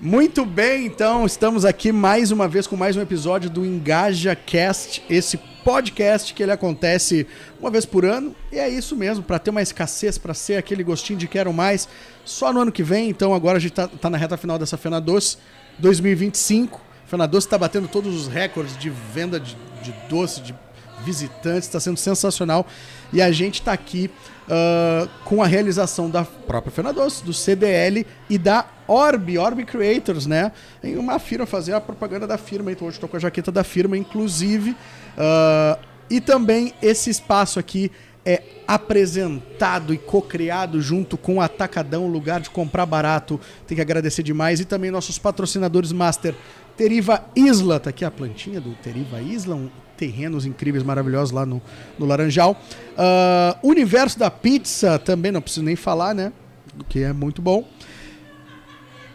Muito bem, então estamos aqui mais uma vez com mais um episódio do EngajaCast, esse podcast que ele acontece uma vez por ano, e é isso mesmo, para ter uma escassez, para ser aquele gostinho de quero mais, só no ano que vem. Então agora a gente tá na reta final dessa Fena Doce 2025, Fena Doce está batendo todos os recordes de venda de doce, de visitantes, está sendo sensacional, e a gente está aqui com a realização da própria Fena Doce, do CDL e da Orb Creators, né? Em uma firma, fazer a propaganda da firma. Então hoje estou com a jaqueta da firma, inclusive. E também esse espaço aqui é apresentado e co-criado junto com o Atacadão, lugar de comprar barato. Tem que agradecer demais. E também nossos patrocinadores master, Teriva Isla. Tá aqui a plantinha do Teriva Isla, terrenos incríveis, maravilhosos lá no Laranjal. Universo da Pizza, também não preciso nem falar, né? Que é muito bom.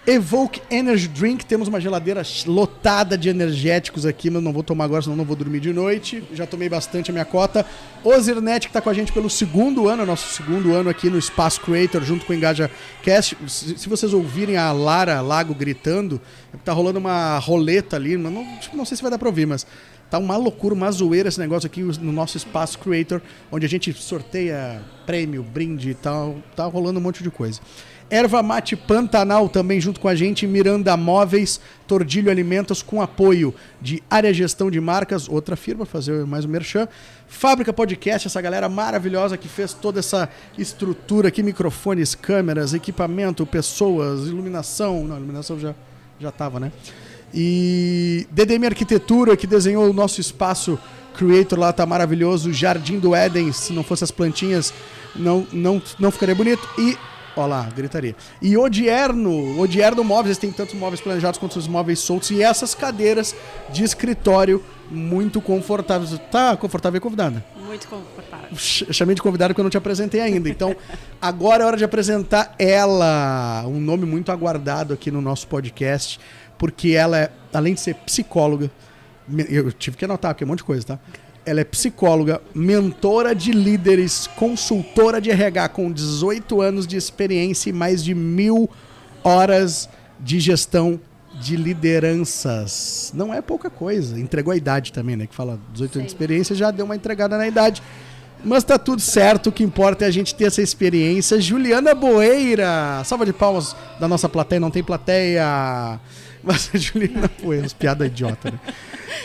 Evoke Energy Drink, temos uma geladeira lotada de energéticos aqui, mas não vou tomar agora, senão não vou dormir de noite. Já tomei bastante a minha cota. Ozirnet, que está com a gente pelo segundo ano, nosso segundo ano aqui no Espaço Creator, junto com o EngajaCast. Se vocês ouvirem a Lara Lago gritando, tá rolando uma roleta ali, não sei se vai dar para ouvir, mas tá uma loucura, uma zoeira esse negócio aqui no nosso Espaço Creator, onde a gente sorteia prêmio, brinde e tal, tá rolando um monte de coisa. Erva Mate Pantanal também junto com a gente, Miranda Móveis, Tordilho Alimentos com apoio de Área Gestão de Marcas, outra firma, fazer mais um merchan, Fábrica Podcast, essa galera maravilhosa que fez toda essa estrutura aqui, microfones, câmeras, equipamento, pessoas, iluminação já tava, né? E DDM Arquitetura, que desenhou o nosso espaço Creator lá, tá maravilhoso, Jardim do Éden, se não fosse as plantinhas não ficaria bonito. E olha lá, gritaria. E Odierno Móveis, tem tantos móveis planejados quanto os móveis soltos. E essas cadeiras de escritório muito confortáveis. Tá confortável e convidada? Muito confortável. Chamei de convidada porque eu não te apresentei ainda. Então, agora é hora de apresentar ela. Um nome muito aguardado aqui no nosso podcast. Porque ela é, além de ser psicóloga, eu tive que anotar, porque é um monte de coisa, tá? Ela é psicóloga, mentora de líderes, consultora de RH com 18 anos de experiência e mais de 1.000 horas de gestão de lideranças. Não é pouca coisa. Entregou a idade também, né? Que fala 18 anos de experiência, já deu uma entregada na idade. Mas tá tudo certo, o que importa é a gente ter essa experiência. Juliana Boeira, salva de palmas da nossa plateia, não tem plateia. Mas a Juliana Boeira, piada idiota, né?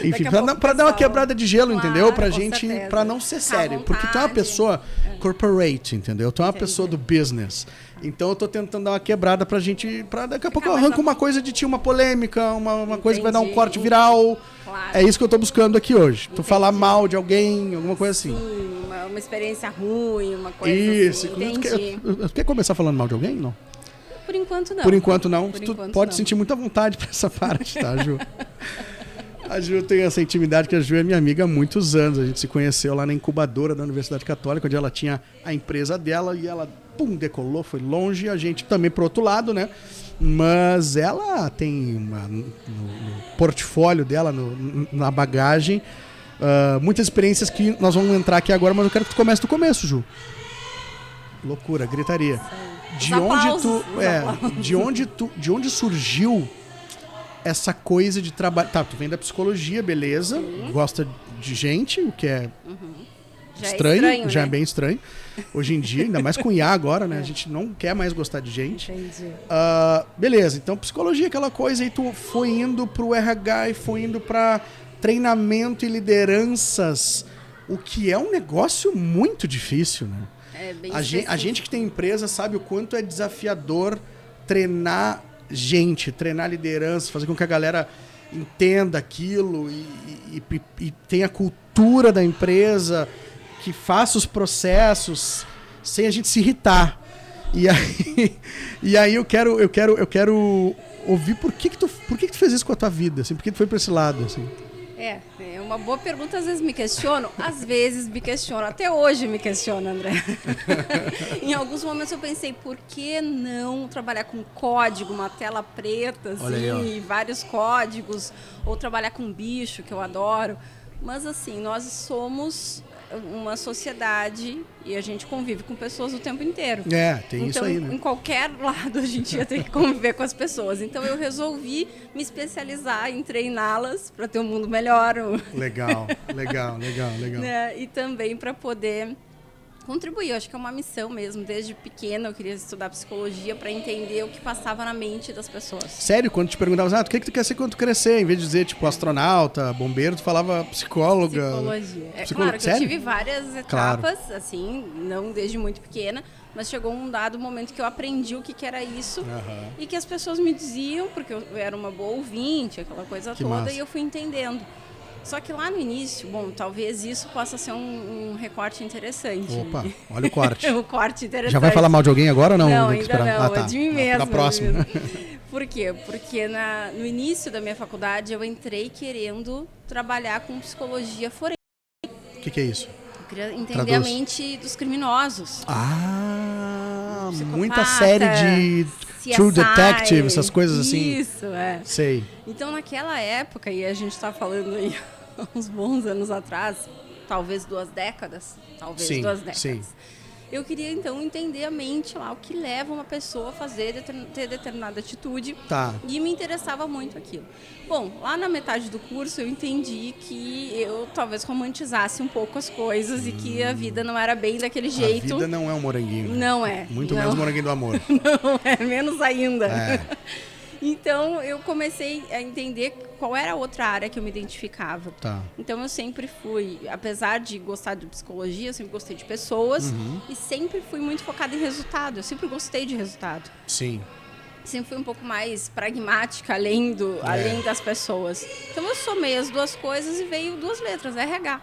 Enfim, pra dar uma quebrada de gelo, claro, entendeu? Pra gente, certeza, pra não ser sério. Porque tu é uma pessoa corporate, entendeu? Tu é uma pessoa do business. Então eu tô tentando dar uma quebrada pra gente, pra daqui a pouco eu arranco uma coisa de ti, uma polêmica, uma coisa que vai dar um corte viral. Claro. É isso que eu tô buscando aqui hoje. Entendi. Tu falar mal de alguém, alguma coisa assim. Sim, uma experiência ruim, uma coisa isso, assim. Tu quer começar falando mal de alguém? Não. Por enquanto não. Por enquanto não. Por tu enquanto pode não. sentir muita vontade pra essa parte, tá, Ju? A Ju tem essa intimidade, que a Ju é minha amiga há muitos anos. A gente se conheceu lá na incubadora da Universidade Católica, onde ela tinha a empresa dela e ela, decolou, foi longe. A gente também pro outro lado, né? Mas ela tem no portfólio dela, na bagagem, muitas experiências que nós vamos entrar aqui agora, mas eu quero que tu comece do começo, Ju. Loucura, gritaria. De onde surgiu essa coisa de trabalho? Tá, tu vem da psicologia, beleza. Sim. Gosta de gente, o que é estranho, já, né? É bem estranho. Hoje em dia, ainda mais com IA agora, né? A gente não quer mais gostar de gente. Entendi. Beleza, então psicologia, aquela coisa, e tu foi indo pro RH e foi indo pra treinamento e lideranças, o que é um negócio muito difícil, né? É bem a gente que tem empresa sabe o quanto é desafiador treinar gente, treinar liderança, fazer com que a galera entenda aquilo e tenha a cultura da empresa, que faça os processos sem a gente se irritar. E aí eu quero ouvir por que tu fez isso com a tua vida, assim, por que tu foi para esse lado, assim? É uma boa pergunta, às vezes me questiono, até hoje me questiono, André. Em alguns momentos eu pensei, por que não trabalhar com código, uma tela preta, assim, vários códigos, ou trabalhar com bicho, que eu adoro. Mas assim, nós somos uma sociedade e a gente convive com pessoas o tempo inteiro. Tem isso aí, né? Em qualquer lado a gente ia ter que conviver com as pessoas. Então eu resolvi me especializar em treiná-las para ter um mundo melhor. Legal. Né? E também para poder contribuir. Eu acho que é uma missão mesmo. Desde pequena eu queria estudar psicologia para entender o que passava na mente das pessoas. Sério? Quando te perguntavam, o que tu quer ser quando tu crescer? Em vez de dizer, tipo, astronauta, bombeiro, tu falava psicóloga. Psicologia. Claro que Sério? eu tive várias etapas, assim, não desde muito pequena, mas chegou um dado momento que eu aprendi o que era isso e que as pessoas me diziam, porque eu era uma boa ouvinte, aquela coisa Que toda, massa. e eu fui entendendo. Só que lá no início, talvez isso possa ser um recorte interessante. Opa, olha o corte. O corte interessante. Já vai falar mal de alguém agora ou não? Não, Tem que ainda esperar? não, é de mim mesmo. Da próxima. Por quê? Porque no início da minha faculdade eu entrei querendo trabalhar com psicologia forense. O que é isso? Eu queria entender Traduz. a mente dos criminosos. Muita série de CSI, True Detective, essas coisas assim. Isso, é. Sei. Então, naquela época, e a gente está falando aí uns bons anos atrás, talvez 2 décadas, Sim, 2 décadas. sim. Eu queria, então, entender a mente lá, o que leva uma pessoa a ter determinada atitude. Tá. E me interessava muito aquilo. Bom, lá na metade do curso eu entendi que eu talvez romantizasse um pouco as coisas e que a vida não era bem daquele jeito. A vida não é um moranguinho. Né? Não é. Muito não. menos moranguinho do amor. Não é, menos ainda. É. Então, eu comecei a entender qual era a outra área que eu me identificava. Tá. Então, eu sempre fui, apesar de gostar de psicologia, eu sempre gostei de pessoas e sempre fui muito focada em resultado. Eu sempre gostei de resultado. Sim. Sempre fui um pouco mais pragmática, além das pessoas. Então, eu somei as 2 coisas e veio 2 letras, RH.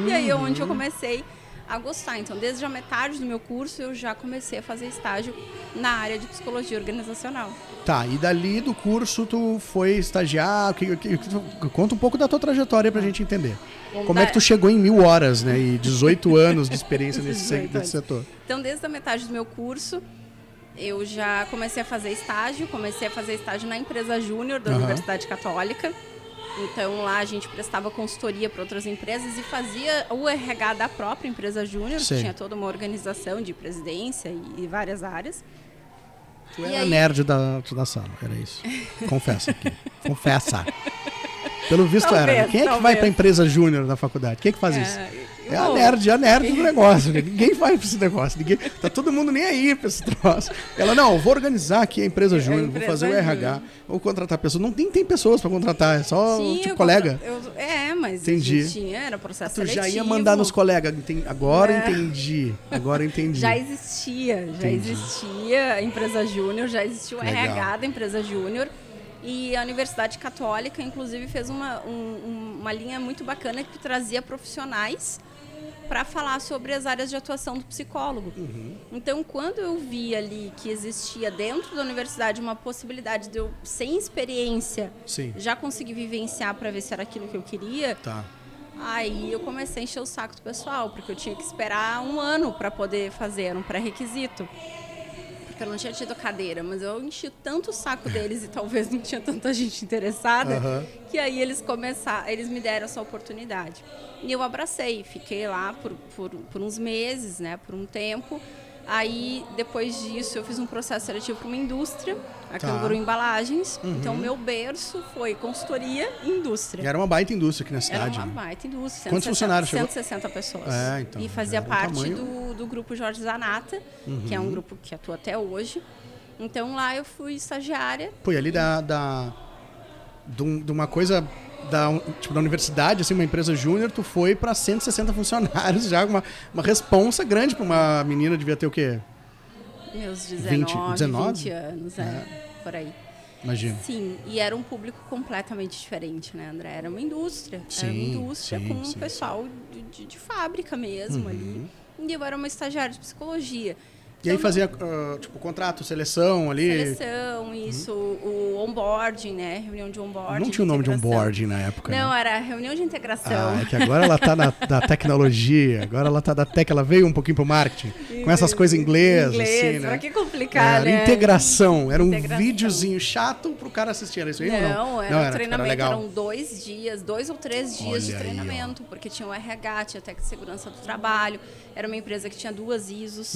E aí é onde eu comecei a gostar. Então, desde a metade do meu curso, eu já comecei a fazer estágio na área de psicologia organizacional. Tá, e dali do curso tu foi estagiar, conta um pouco da tua trajetória pra gente entender. Como é que tu chegou em 1000 horas, né, e 18 anos de experiência nesse setor? Então, desde a metade do meu curso, eu já comecei a fazer estágio na empresa júnior da Universidade Católica. Então, lá a gente prestava consultoria para outras empresas e fazia o RH da própria empresa júnior, que tinha toda uma organização de presidência e várias áreas. Tu era nerd da sala, era isso. Confessa aqui. Confessa. Pelo visto Talvez, era. Quem é que vai para a empresa júnior da faculdade? Quem é que faz isso? É a nerd do negócio. Ninguém vai para esse negócio. Tá todo mundo nem aí para esse troço. Ela, não, vou organizar aqui a empresa júnior, vou fazer o RH, vou contratar pessoas. Não tem pessoas para contratar, é só colega. Mas entendi. A gente tinha, era processo seletivo. Tu já ia mandar nos colegas. Agora entendi. Já existia a empresa júnior, já existia o RH da empresa júnior. E a Universidade Católica, inclusive, fez uma linha muito bacana que trazia profissionais para falar sobre as áreas de atuação do psicólogo. Então, quando eu vi ali que existia dentro da universidade uma possibilidade de eu, sem experiência, já conseguir vivenciar para ver se era aquilo que eu queria, aí eu comecei a encher o saco do pessoal, porque eu tinha que esperar 1 ano para poder fazer, era um pré-requisito. Porque eu não tinha tido cadeira, mas eu enchi tanto o saco deles e talvez não tinha tanta gente interessada, que aí eles me deram essa oportunidade. E eu abracei, fiquei lá por uns meses, né, por um tempo. Aí, depois disso, eu fiz um processo seletivo para uma indústria, a Canguru Embalagens. Então, o meu berço foi consultoria e indústria. E era uma baita indústria aqui na cidade. Era uma baita indústria. Quantos funcionários chegou? 160 pessoas. Então, e fazia parte do grupo Jorge Zanata, que é um grupo que atua até hoje. Então, lá eu fui estagiária. Pô, e ali de uma coisa... Da universidade, assim, uma empresa júnior, tu foi para 160 funcionários, já uma responsa grande para uma menina, devia ter o quê? Meus 19? 20 anos, por aí. Imagina. Sim, e era um público completamente diferente, né, André? Era uma indústria. Era uma indústria com um pessoal de fábrica mesmo ali. E eu era uma estagiária de psicologia. E aí fazia, contrato, seleção ali? Seleção, isso, o onboarding, né? Reunião de onboarding. Não tinha o nome de onboarding na época, Não, né? era reunião de integração. É que agora ela tá da tecnologia, agora ela tá da tech, ela veio um pouquinho pro marketing, com essas coisas em inglês, assim, né? Pra que complicar, né? Integração, era um videozinho chato pro cara assistir, era isso aí não, ou não? era Não, treinamento, legal. eram 2 ou 3 dias de Olha aí, treinamento, porque tinha o RH, tinha a técnica de segurança do trabalho, era uma empresa que tinha 2 ISOs,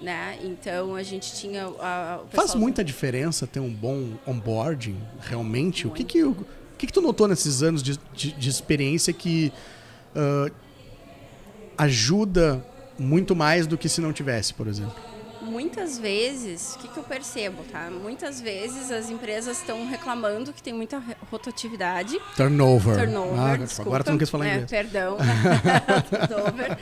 né? Então a gente tinha o Faz pessoal- muita diferença ter um bom onboarding, realmente? O que tu notou nesses anos de experiência que ajuda muito mais do que se não tivesse, por exemplo? Muitas vezes, o que eu percebo, tá? Muitas vezes as empresas estão reclamando que tem muita rotatividade. Turnover. Desculpa. Agora tu não quis falar inglês. Perdão. Turnover.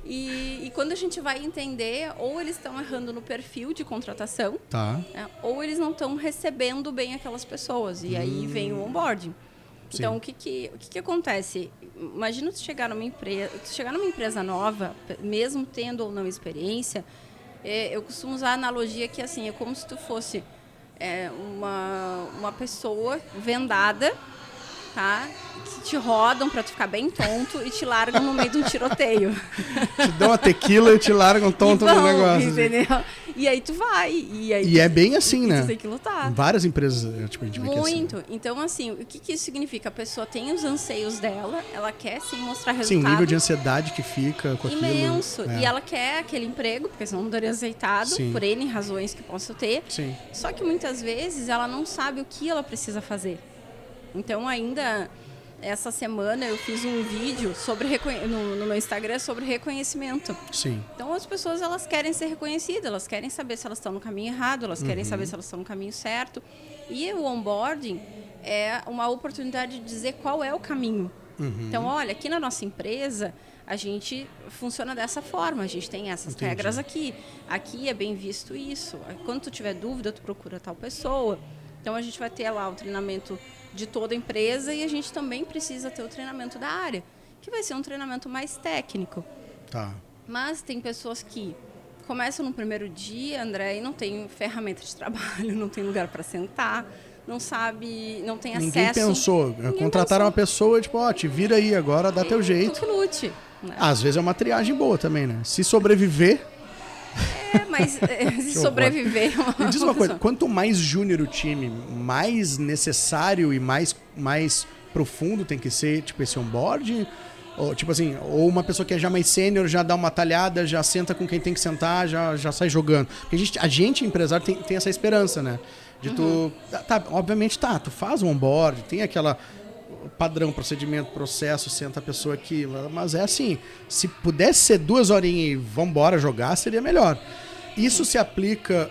E quando a gente vai entender, ou eles estão errando no perfil de contratação, Tá. né, ou eles não estão recebendo bem aquelas pessoas. E aí vem o onboarding. Sim. Então, o que acontece? Imagina tu chegar numa empresa nova, mesmo tendo ou não experiência. Eu costumo usar a analogia que assim, é como se tu fosse uma pessoa vendada, tá? Que te rodam para tu ficar bem tonto e te largam no meio de um tiroteio. Te dão uma tequila e te largam tonto no negócio. Entendeu? E aí tu vai. E é bem assim, né? Tu tem que lutar. Várias empresas, tipo, a gente vê que é assim. Muito. Então, assim, o que isso significa? A pessoa tem os anseios dela, ela quer sim mostrar Sim, resultado. o nível de ansiedade que fica com aquilo. Imenso. E ela quer aquele emprego, porque senão não daria aceitado, Sim. por N razões que possa ter. Sim. Só que muitas vezes ela não sabe o que ela precisa fazer. Então, ainda essa semana eu fiz um vídeo no meu Instagram sobre reconhecimento. Sim. Então, as pessoas elas querem ser reconhecidas, elas querem saber se elas estão no caminho errado, elas querem saber se elas estão no caminho certo. E o onboarding é uma oportunidade de dizer qual é o caminho. Então, olha, aqui na nossa empresa, a gente funciona dessa forma, a gente tem essas regras aqui. Aqui é bem visto isso. Quando tu tiver dúvida, tu procura tal pessoa. Então, a gente vai ter lá o treinamento de toda a empresa e a gente também precisa ter o treinamento da área, que vai ser um treinamento mais técnico. Tá. Mas tem pessoas que começam no primeiro dia, André, e não tem ferramenta de trabalho, não tem lugar para sentar, não sabe, não tem acesso. Ninguém pensou. Contrataram uma pessoa, tipo, te vira aí agora, dá teu jeito. Tu que lute. Né? Às vezes é uma triagem boa também, né? Se sobreviver... Mas se sobreviver... Me diz uma coisa, quanto mais júnior o time, mais necessário e mais profundo tem que ser, tipo, esse onboarding? Ou, tipo assim, ou uma pessoa que é já mais sênior, já dá uma talhada, já senta com quem tem que sentar, já sai jogando. Porque a gente empresário, tem essa esperança, né? De tu... Obviamente, tu faz um onboarding, tem aquela... padrão, procedimento, processo, senta a pessoa aqui, mas é assim, se pudesse ser 2 horinhas e vambora jogar, seria melhor. Isso se aplica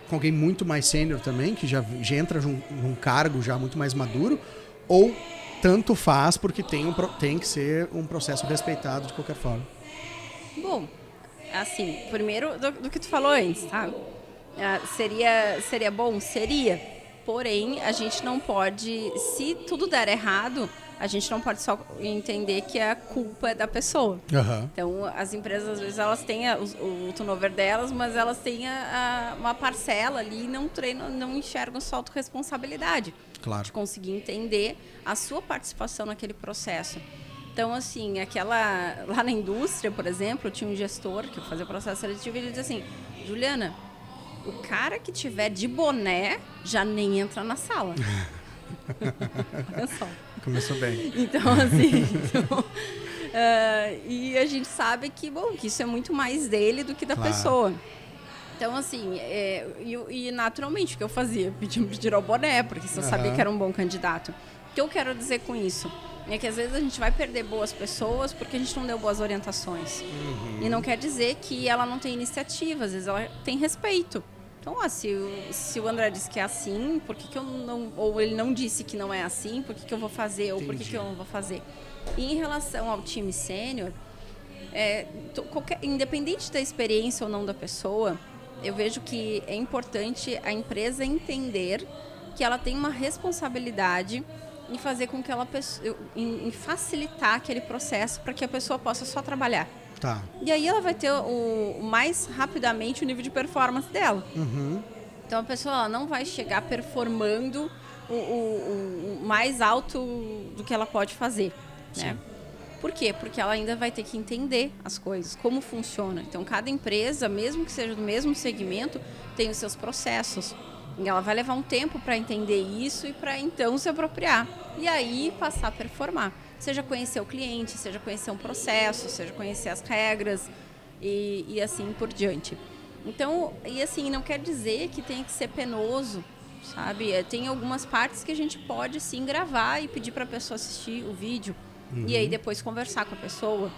com alguém muito mais sênior também, que já entra num cargo já muito mais maduro, ou tanto faz porque tem que ser um processo respeitado de qualquer forma? Bom, assim, primeiro do que tu falou antes, tá? Seria bom? Seria. Porém, a gente não pode, se tudo der errado, a gente não pode só entender que a culpa é da pessoa. Então, as empresas, às vezes, elas têm o turnover delas, mas elas têm uma parcela ali e não enxergam sua autorresponsabilidade. Claro. De conseguir entender a sua participação naquele processo. Então, assim, lá na indústria, por exemplo, tinha um gestor que fazia o processo seletivo e ele dizia assim, Juliana, o cara que tiver de boné já nem entra na sala. Olha só. Começou bem. Então, assim... e a gente sabe que isso é muito mais dele do que da pessoa. Então, assim, e naturalmente o que eu fazia? Pedia para tirar o boné, porque eu sabia que era um bom candidato. O que eu quero dizer com isso? É que às vezes a gente vai perder boas pessoas porque a gente não deu boas orientações. E não quer dizer que ela não tem iniciativa, às vezes ela tem respeito. Então, se o André disse que é assim, por que eu não... Ou ele não disse que não é assim, por que eu vou fazer? Ou por que eu não vou fazer? E em relação ao time sênior, independente da experiência ou não da pessoa, eu vejo que é importante a empresa entender que ela tem uma responsabilidade em fazer com que em facilitar aquele processo para que a pessoa possa só trabalhar. Tá. E aí ela vai ter mais rapidamente o nível de performance dela. Então a pessoa ela não vai chegar performando o mais alto do que ela pode fazer. Né? Por quê? Porque ela ainda vai ter que entender as coisas, como funciona. Então cada empresa, mesmo que seja do mesmo segmento, tem os seus processos. E ela vai levar um tempo para entender isso e para então se apropriar. E aí passar a performar. Seja conhecer o cliente, seja conhecer um processo, seja conhecer as regras e assim por diante. Então, e assim, não quer dizer que tem que ser penoso, sabe? Tem algumas partes que a gente pode sim gravar e pedir para a pessoa assistir o vídeo. E aí depois conversar com a pessoa.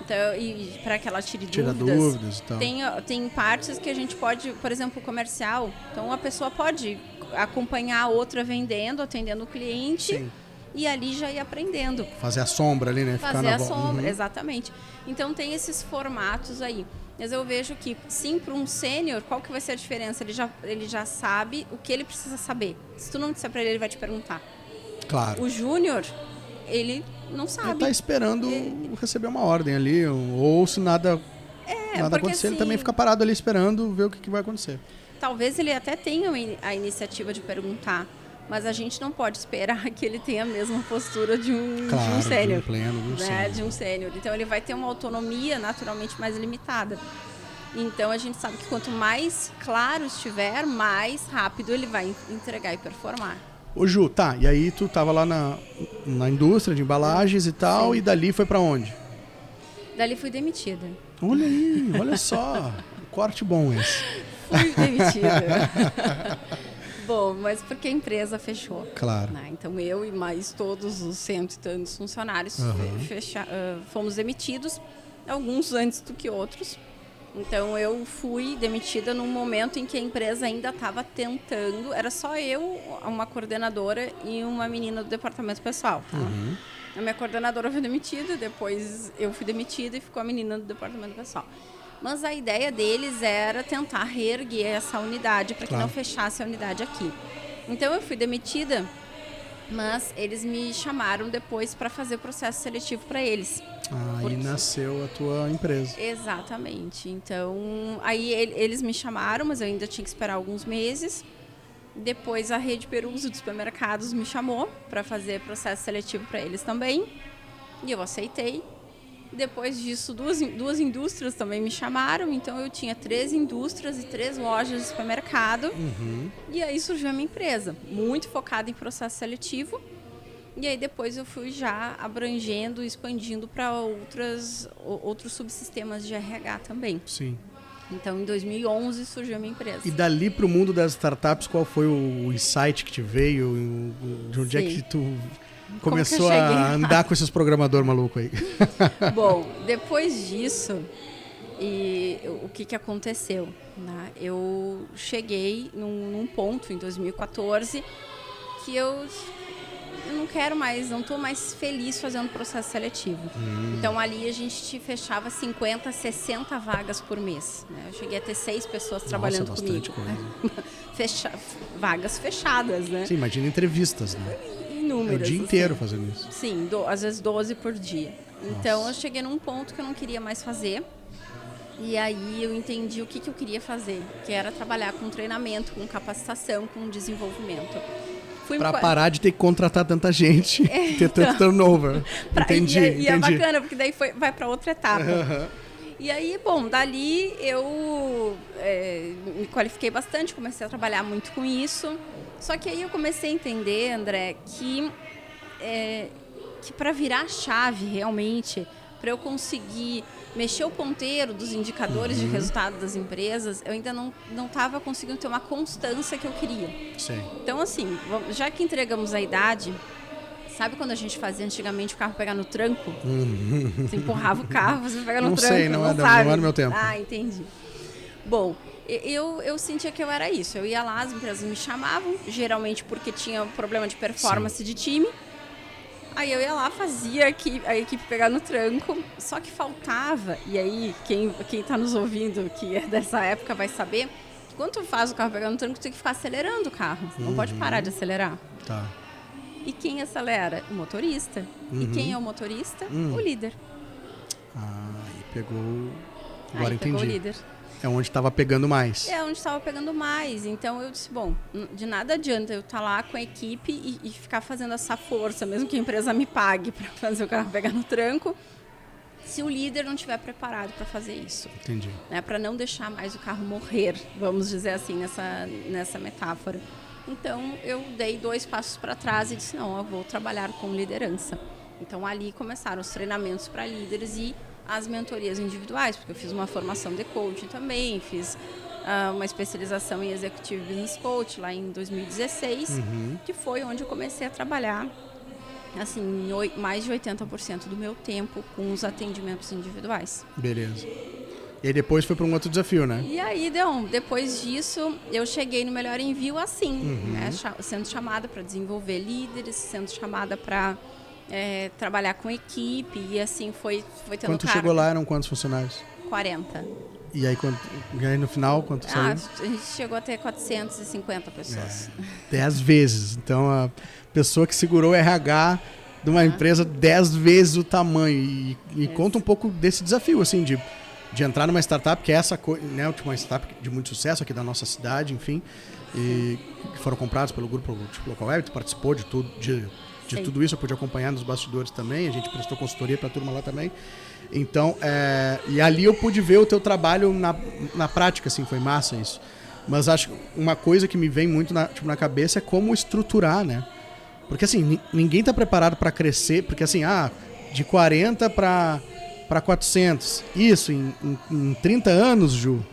Então, e para que ela tire dúvidas e tal. Tem partes que a gente pode, por exemplo, comercial. Então a pessoa pode acompanhar a outra vendendo, atendendo o cliente. Sim. E ali já ir aprendendo. Fazer a sombra ali, né? Fazer a sombra, exatamente. Então tem esses formatos aí. Mas eu vejo que, sim, para um sênior, qual que vai ser a diferença? Ele já sabe o que ele precisa saber. Se tu não disser para ele, ele vai te perguntar. Claro. O júnior, ele não sabe. Ele tá esperando receber uma ordem ali, ou se nada acontecer, assim, ele também fica parado ali esperando ver o que vai acontecer. Talvez ele até tenha a iniciativa de perguntar, mas a gente não pode esperar que ele tenha a mesma postura de um sênior. De um sênior. Então ele vai ter uma autonomia naturalmente mais limitada. Então a gente sabe que quanto mais claro estiver, mais rápido ele vai entregar e performar. Ô Ju, tá, e aí tu tava lá na indústria de embalagens e tal, e dali foi pra onde? Dali fui demitida. Olha aí, olha só, corte bom esse. Fui demitida. Bom, mas porque a empresa fechou. Claro. Né? Então eu e mais todos os 100 e tantos funcionários fomos demitidos, alguns antes do que outros. Então eu fui demitida num momento em que a empresa ainda estava tentando, era só eu, uma coordenadora e uma menina do departamento pessoal. Tá? A minha coordenadora foi demitida, depois eu fui demitida e ficou a menina do departamento pessoal. Mas a ideia deles era tentar reerguer essa unidade para que não fechasse a unidade aqui. Então eu fui demitida, mas eles me chamaram depois para fazer o processo seletivo para eles. Aí nasceu a tua empresa. Exatamente. Então, aí eles me chamaram, mas eu ainda tinha que esperar alguns meses. Depois a Rede Peruso dos supermercados me chamou para fazer processo seletivo para eles também. E eu aceitei. Depois disso, duas indústrias também me chamaram. Então, eu tinha 3 indústrias e 3 lojas de supermercado. E aí surgiu a minha empresa, muito focada em processo seletivo. E aí depois eu fui já abrangendo, expandindo para outros subsistemas de RH também. Sim. Então, em 2011 surgiu a minha empresa. E dali para o mundo das startups, qual foi o insight que te veio? De onde é que tu começou a andar com esses programadores malucos aí? Bom, depois disso, o que aconteceu? Né? Eu cheguei num ponto em 2014 que eu não quero mais, não estou mais feliz fazendo processo seletivo. Então ali a gente fechava 50, 60 vagas por mês. Né? Eu cheguei a ter 6 pessoas trabalhando comigo. Vagas fechadas, né? Sim, imagina entrevistas, né? Inúmeras. O dia inteiro fazendo isso. Sim, às vezes 12 por dia. Então eu cheguei num ponto que eu não queria mais fazer. E aí eu entendi o que eu queria fazer, que era trabalhar com treinamento, com capacitação, com desenvolvimento. Para parar de ter que contratar tanta gente, ter tanto turnover. Entendi. E é bacana, porque daí vai para outra etapa. E aí, bom, dali eu me qualifiquei bastante, comecei a trabalhar muito com isso. Só que aí eu comecei a entender, André, que para virar a chave realmente, para eu conseguir mexer o ponteiro dos indicadores de resultado das empresas, eu ainda não estava conseguindo ter uma constância que eu queria. Sim. Então, assim, já que entregamos a idade, sabe quando a gente fazia antigamente o carro pegar no tranco? Você empurrava o carro, você pega no tranco, não era meu tempo. Ah, entendi. Bom, eu sentia que eu era isso. Eu ia lá, as empresas me chamavam, geralmente porque tinha problema de performance de time. Aí eu ia lá, fazia a equipe pegar no tranco, só que faltava, e aí quem está nos ouvindo, que é dessa época, vai saber, que quando tu faz o carro pegar no tranco, tu tem que ficar acelerando o carro, não pode parar de acelerar. Tá. E quem acelera? O motorista. E quem é o motorista? O líder. E pegou... Agora entendi. Pegou o líder. É onde estava pegando mais. É onde estava pegando mais. Então eu disse, bom, de nada adianta eu estar lá com a equipe e ficar fazendo essa força, mesmo que a empresa me pague para fazer o carro pegar no tranco, se o líder não estiver preparado para fazer isso. Entendi. Né? Para não deixar mais o carro morrer, vamos dizer assim, nessa metáfora. Então, eu dei 2 passos para trás e disse, não, eu vou trabalhar com liderança. Então, ali começaram os treinamentos para líderes e as mentorias individuais, porque eu fiz uma formação de coaching também, fiz uma especialização em Executive Business Coach lá em 2016, que foi onde eu comecei a trabalhar assim, mais de 80% do meu tempo com os atendimentos individuais. Beleza. E aí depois foi para um outro desafio, né? E aí, depois disso, eu cheguei no Melhor Envio assim, né? Sendo chamada para desenvolver líderes, sendo chamada para trabalhar com equipe, e assim foi tendo Quando tu chegou lá, eram quantos funcionários? 40. E aí, no final, quanto saiu? A gente chegou a ter 450 pessoas. 10 vezes. Então, a pessoa que segurou o RH de uma empresa 10 vezes o tamanho. E conta um pouco desse desafio, assim, de entrar numa startup, que é essa coisa, né, uma startup de muito sucesso aqui da nossa cidade, enfim, e que foram comprados pelo grupo Local Web, tu participou de tudo, de tudo isso, eu pude acompanhar nos bastidores também, a gente prestou consultoria para a turma lá também. Então, e ali eu pude ver o teu trabalho na prática, assim, foi massa isso. Mas acho que uma coisa que me vem muito na cabeça é como estruturar, né? Porque assim, ninguém está preparado para crescer, porque assim, de 40 para 400, isso em 30 anos, Ju?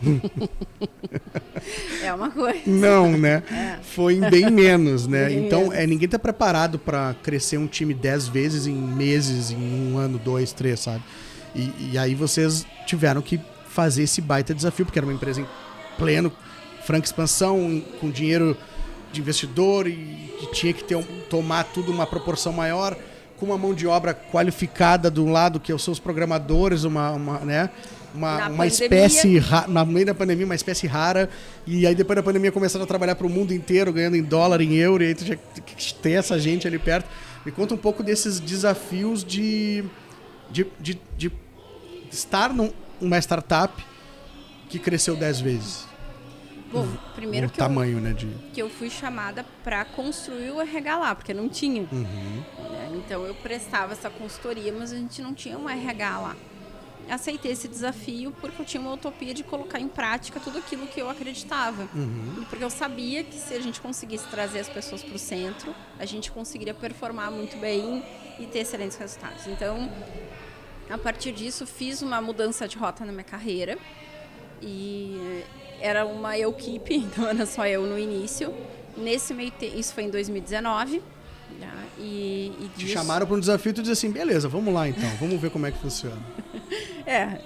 É uma coisa. Não, né? Foi em bem menos, né? Bem então, menos. ninguém está preparado para crescer um time 10 vezes em meses, em 1 ano, 2, 3, sabe? E aí vocês tiveram que fazer esse baita desafio, porque era uma empresa em pleno, franca expansão, com dinheiro de investidor e que tinha que tomar tudo uma proporção maior, com uma mão de obra qualificada do lado, que são os programadores, uma espécie, na meio da pandemia, uma espécie rara, e aí depois da pandemia começaram a trabalhar para o mundo inteiro, ganhando em dólar, em euro, e aí tu já tem essa gente ali perto. Me conta um pouco desses desafios de estar numa startup que cresceu 10 vezes. Bom, primeiro tamanho, né, que eu fui chamada para construir o RH lá, porque não tinha. Então eu prestava essa consultoria, mas a gente não tinha um RH lá. Aceitei esse desafio porque eu tinha uma utopia de colocar em prática tudo aquilo que eu acreditava. E porque eu sabia que se a gente conseguisse trazer as pessoas para o centro, a gente conseguiria performar muito bem e ter excelentes resultados. Então, a partir disso, fiz uma mudança de rota na minha carreira e era uma equipe, então era só eu no início. Nesse meio isso foi em 2019. Te chamaram para um desafio e tu disse assim, beleza, vamos lá então, vamos ver como é que funciona.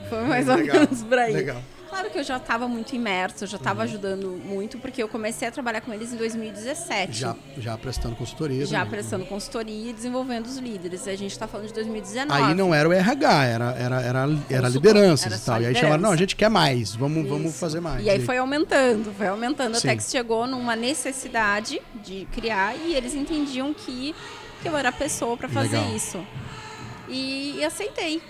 Foi mais ou menos por aí. Legal. Claro que eu já estava muito imersa, eu já estava ajudando muito, porque eu comecei a trabalhar com eles em 2017. Já prestando consultoria. Já também. prestando consultoria e desenvolvendo os líderes. A gente está falando de 2019. Aí não era o RH, era lideranças e tal. E aí chamaram, não, a gente quer mais, vamos fazer mais. E aí foi aumentando Sim. até que chegou numa necessidade de criar e eles entendiam que eu era a pessoa para fazer Legal. isso. E aceitei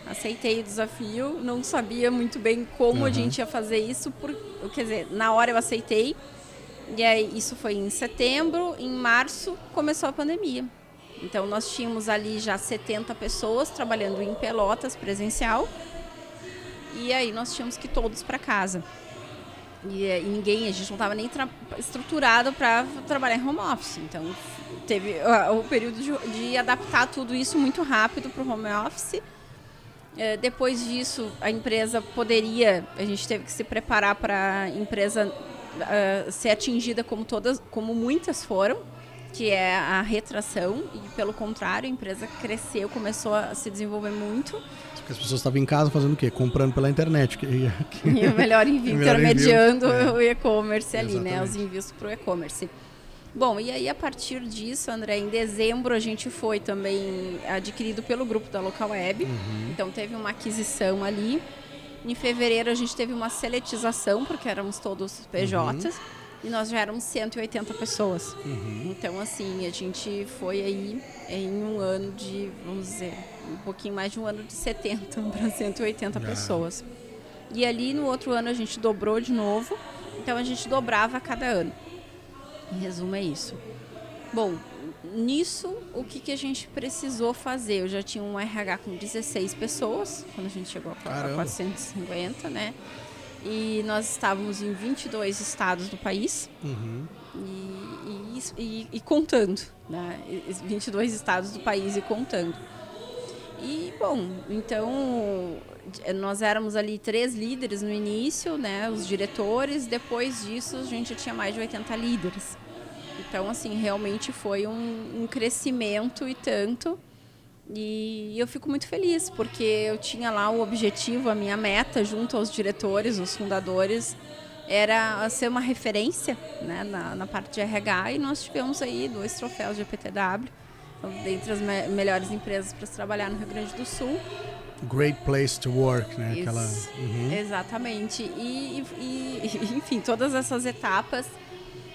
o desafio, não sabia muito bem como a gente ia fazer isso, quer dizer, na hora eu aceitei, e aí isso foi em setembro, em março começou a pandemia. Então nós tínhamos ali já 70 pessoas trabalhando em Pelotas presencial, e aí nós tínhamos que ir todos para casa. E ninguém, a gente não estava nem estruturado para trabalhar em home office. Então, teve o período de adaptar tudo isso muito rápido para o home office. Depois disso, a gente teve que se preparar para a empresa ser atingida como muitas foram, que é a retração. E, pelo contrário, a empresa cresceu, começou a se desenvolver muito. As pessoas estavam em casa fazendo o quê? Comprando pela internet. E o Melhor Envio, intermediando o e-commerce ali, Exatamente. né? Os envios para o e-commerce. Bom, e aí a partir disso, André, em dezembro a gente foi também adquirido pelo grupo da Local Web. Então teve uma aquisição ali. Em fevereiro a gente teve uma seletização, porque éramos todos PJs. E nós já éramos 180 pessoas. Então, assim, a gente foi aí em um ano de, vamos dizer, um pouquinho mais de um ano de 70 para 180 pessoas. E ali no outro ano a gente dobrou de novo. Então, a gente dobrava a cada ano. Em resumo, é isso. Bom, nisso, o que a gente precisou fazer? Eu já tinha um RH com 16 pessoas, quando a gente chegou a 450, né? E nós estávamos em 22 estados do país. E contando, né? 22 estados do país e contando. E, bom, então, nós éramos ali 3 líderes no início, né? Os diretores. Depois disso, a gente tinha mais de 80 líderes. Então, assim, realmente foi um crescimento e tanto. E eu fico muito feliz, porque eu tinha lá o objetivo, a minha meta, junto aos diretores, os fundadores, era ser uma referência, né, na parte de RH. E nós tivemos aí 2 troféus de EPTW, dentre as melhores empresas para se trabalhar no Rio Grande do Sul. Great place to work, né? Exatamente. Enfim, todas essas etapas,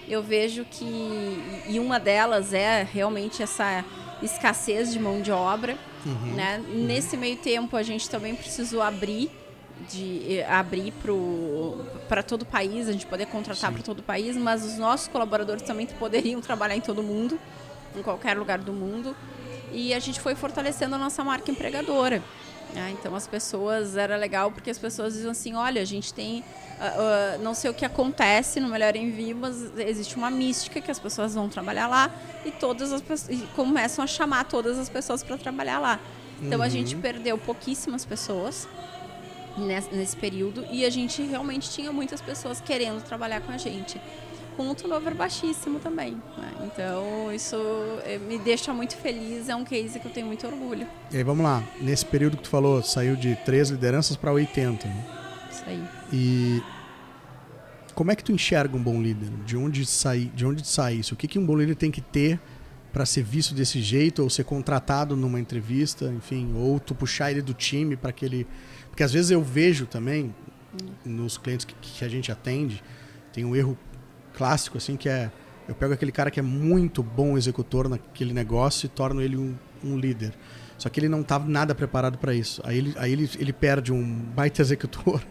eu vejo que... E uma delas é realmente essa escassez de mão de obra. Né? Nesse meio tempo, a gente também precisou abrir para todo o país, a gente poder contratar para todo o país, mas os nossos colaboradores também poderiam trabalhar em todo mundo, em qualquer lugar do mundo. E a gente foi fortalecendo a nossa marca empregadora. Então, as pessoas... Era legal porque as pessoas diziam assim, olha, a gente tem... não sei o que acontece no Melhor Envio, mas existe uma mística que as pessoas vão trabalhar lá e todas as pessoas... E começam a chamar todas as pessoas para trabalhar lá. Então, a gente perdeu pouquíssimas pessoas nesse período e a gente realmente tinha muitas pessoas querendo trabalhar com a gente. Com um turnover baixíssimo também, né? Então, isso me deixa muito feliz, é um case que eu tenho muito orgulho. E aí, vamos lá. Nesse período que tu falou, saiu de 3 lideranças para 80, né? Isso aí. E como é que tu enxerga um bom líder? De onde sai isso? O que um bom líder tem que ter para ser visto desse jeito, ou ser contratado numa entrevista, enfim, ou tu puxar ele do time para que ele... Porque às vezes eu vejo também, nos clientes que a gente atende, tem um erro clássico, assim, que é... Eu pego aquele cara que é muito bom executor naquele negócio e torno ele um líder. Só que ele não estava nada preparado para isso. Aí ele perde um baita executor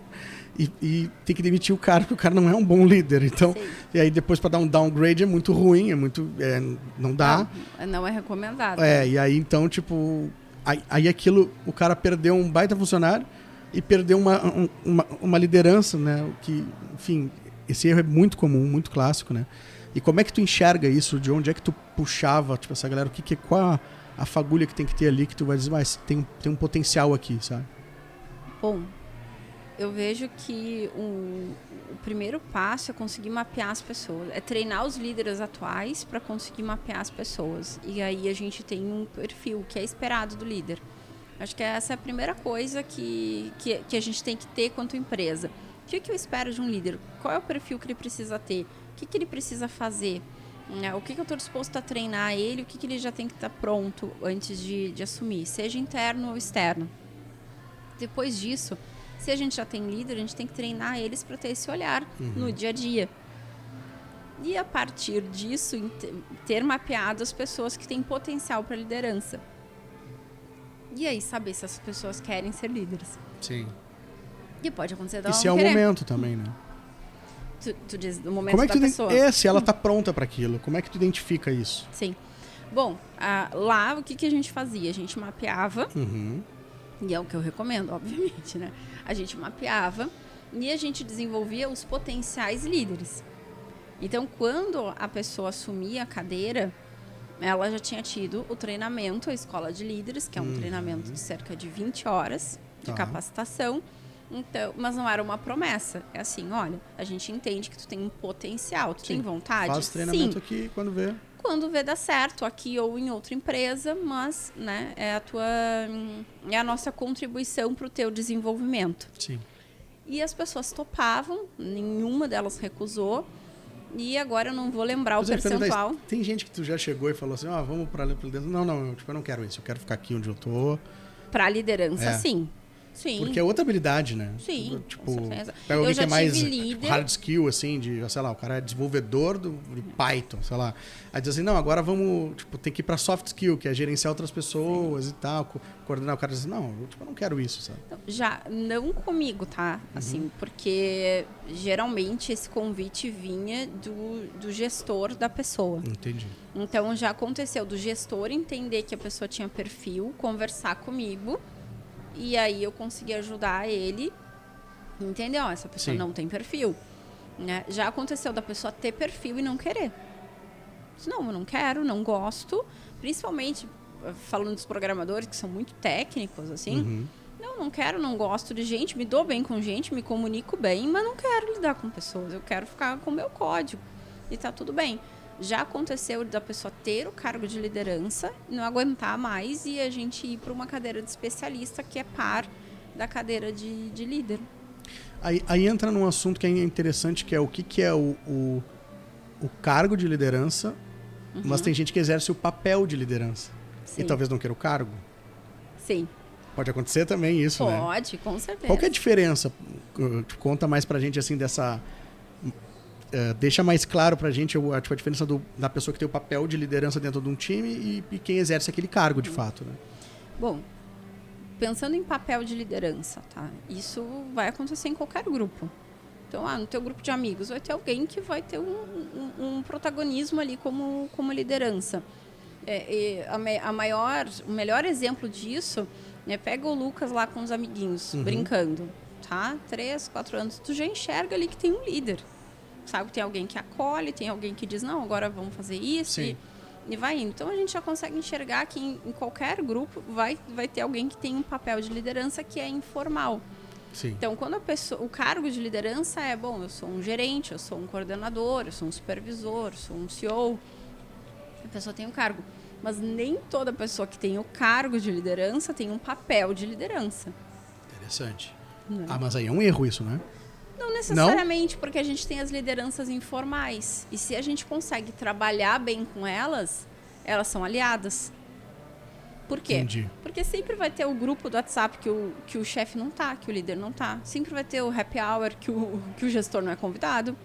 e tem que demitir o cara, porque o cara não é um bom líder. Então, e aí depois para dar um downgrade é muito ruim, não dá. Não é recomendado. E aí então, tipo... Aí aquilo, o cara perdeu um baita funcionário e perdeu uma liderança, né? Que, enfim... Esse erro é muito comum, muito clássico, né? E como é que tu enxerga isso? De onde é que tu puxava, tipo, essa galera? Qual a fagulha que tem que ter ali que tu vai dizer, mas tem um potencial aqui, sabe? Bom, eu vejo que o primeiro passo é conseguir mapear as pessoas. É treinar os líderes atuais para conseguir mapear as pessoas. E aí a gente tem um perfil que é esperado do líder. Acho que essa é a primeira coisa que a gente tem que ter quanto empresa. O que eu espero de um líder? Qual é o perfil que ele precisa ter? O que ele precisa fazer? O que eu estou disposto a treinar ele? O que ele já tem que estar pronto antes de assumir? Seja interno ou externo. Depois disso, se a gente já tem líder, a gente tem que treinar eles para ter esse olhar no dia a dia. E a partir disso, ter mapeado as pessoas que têm potencial para liderança. E aí, saber se as pessoas querem ser líderes. Sim. E pode acontecer da Esse é o momento também, né? Tu diz, no momento como é que da pessoa. Se ela está pronta para aquilo, como é que tu identifica isso? Sim. Bom, lá o que a gente fazia? A gente mapeava, e é o que eu recomendo, obviamente, né? A gente mapeava e a gente desenvolvia os potenciais líderes. Então, quando a pessoa assumia a cadeira, ela já tinha tido o treinamento, a escola de líderes, que é um treinamento de cerca de 20 horas de capacitação. Então, mas não era uma promessa. É assim, olha, a gente entende que tu tem um potencial, tu tem vontade. Faz treinamento aqui quando vê. Quando vê dar certo, aqui ou em outra empresa, mas, né, é a nossa contribuição para o teu desenvolvimento. Sim. E as pessoas topavam, nenhuma delas recusou. E agora eu não vou lembrar o percentual. Tem gente que tu já chegou e falou assim, vamos para dentro. Não, eu não quero isso, eu quero ficar aqui onde eu tô. Para liderança, sim. Sim. Porque é outra habilidade, né? Sim, tipo, com certeza. pega alguém que é mais líder... hard skill, assim, sei lá, o cara é desenvolvedor de Python, sei lá. Aí diz assim, não, agora vamos, tipo, tem que ir pra soft skill, que é gerenciar outras pessoas e tal, coordenar. O cara diz assim, não, eu não quero isso, sabe? Então, já, não comigo, tá? Assim, porque geralmente esse convite vinha do gestor da pessoa. Entendi. Então, já aconteceu do gestor entender que a pessoa tinha perfil, conversar comigo, e aí eu consegui ajudar ele, entendeu? Essa pessoa Sim. não tem perfil. Né? Já aconteceu da pessoa ter perfil e não querer. Não, eu não quero, não gosto. Principalmente, falando dos programadores que são muito técnicos, assim. Não quero, não gosto de gente, me dou bem com gente, me comunico bem, mas não quero lidar com pessoas. Eu quero ficar com o meu código. E tá tudo bem. Já aconteceu da pessoa ter o cargo de liderança, não aguentar mais e a gente ir para uma cadeira de especialista que é par da cadeira de líder. Aí entra num assunto que é interessante, que é o que é o cargo de liderança, mas tem gente que exerce o papel de liderança. Sim. E talvez não queira o cargo. Sim. Pode acontecer também isso, né? Pode, com certeza. Qual que é a diferença? Conta mais pra gente, assim, dessa... deixa mais claro pra gente a diferença da pessoa que tem o papel de liderança dentro de um time e quem exerce aquele cargo, de fato, né? Bom, pensando em papel de liderança, tá? Isso vai acontecer em qualquer grupo. Então, no teu grupo de amigos vai ter alguém que vai ter um protagonismo ali como liderança. O melhor exemplo disso, né, pega o Lucas lá com os amiguinhos, brincando, tá? 3, 4 anos, tu já enxerga ali que tem um líder. Sabe, tem alguém que acolhe, tem alguém que diz, não, agora vamos fazer isso. E vai indo. Então, a gente já consegue enxergar que em qualquer grupo vai ter alguém que tem um papel de liderança que é informal. Sim. Então, quando o cargo de liderança é, bom, eu sou um gerente, eu sou um coordenador, eu sou um supervisor, eu sou um CEO, a pessoa tem um cargo. Mas nem toda pessoa que tem o cargo de liderança tem um papel de liderança. Interessante. Não. Mas aí é um erro isso, né? Não necessariamente, porque a gente tem as lideranças informais. E se a gente consegue trabalhar bem com elas, elas são aliadas. Por quê? Entendi. Porque sempre vai ter o grupo do WhatsApp que o chefe não tá, que o líder não tá. Sempre vai ter o happy hour que o gestor não é convidado.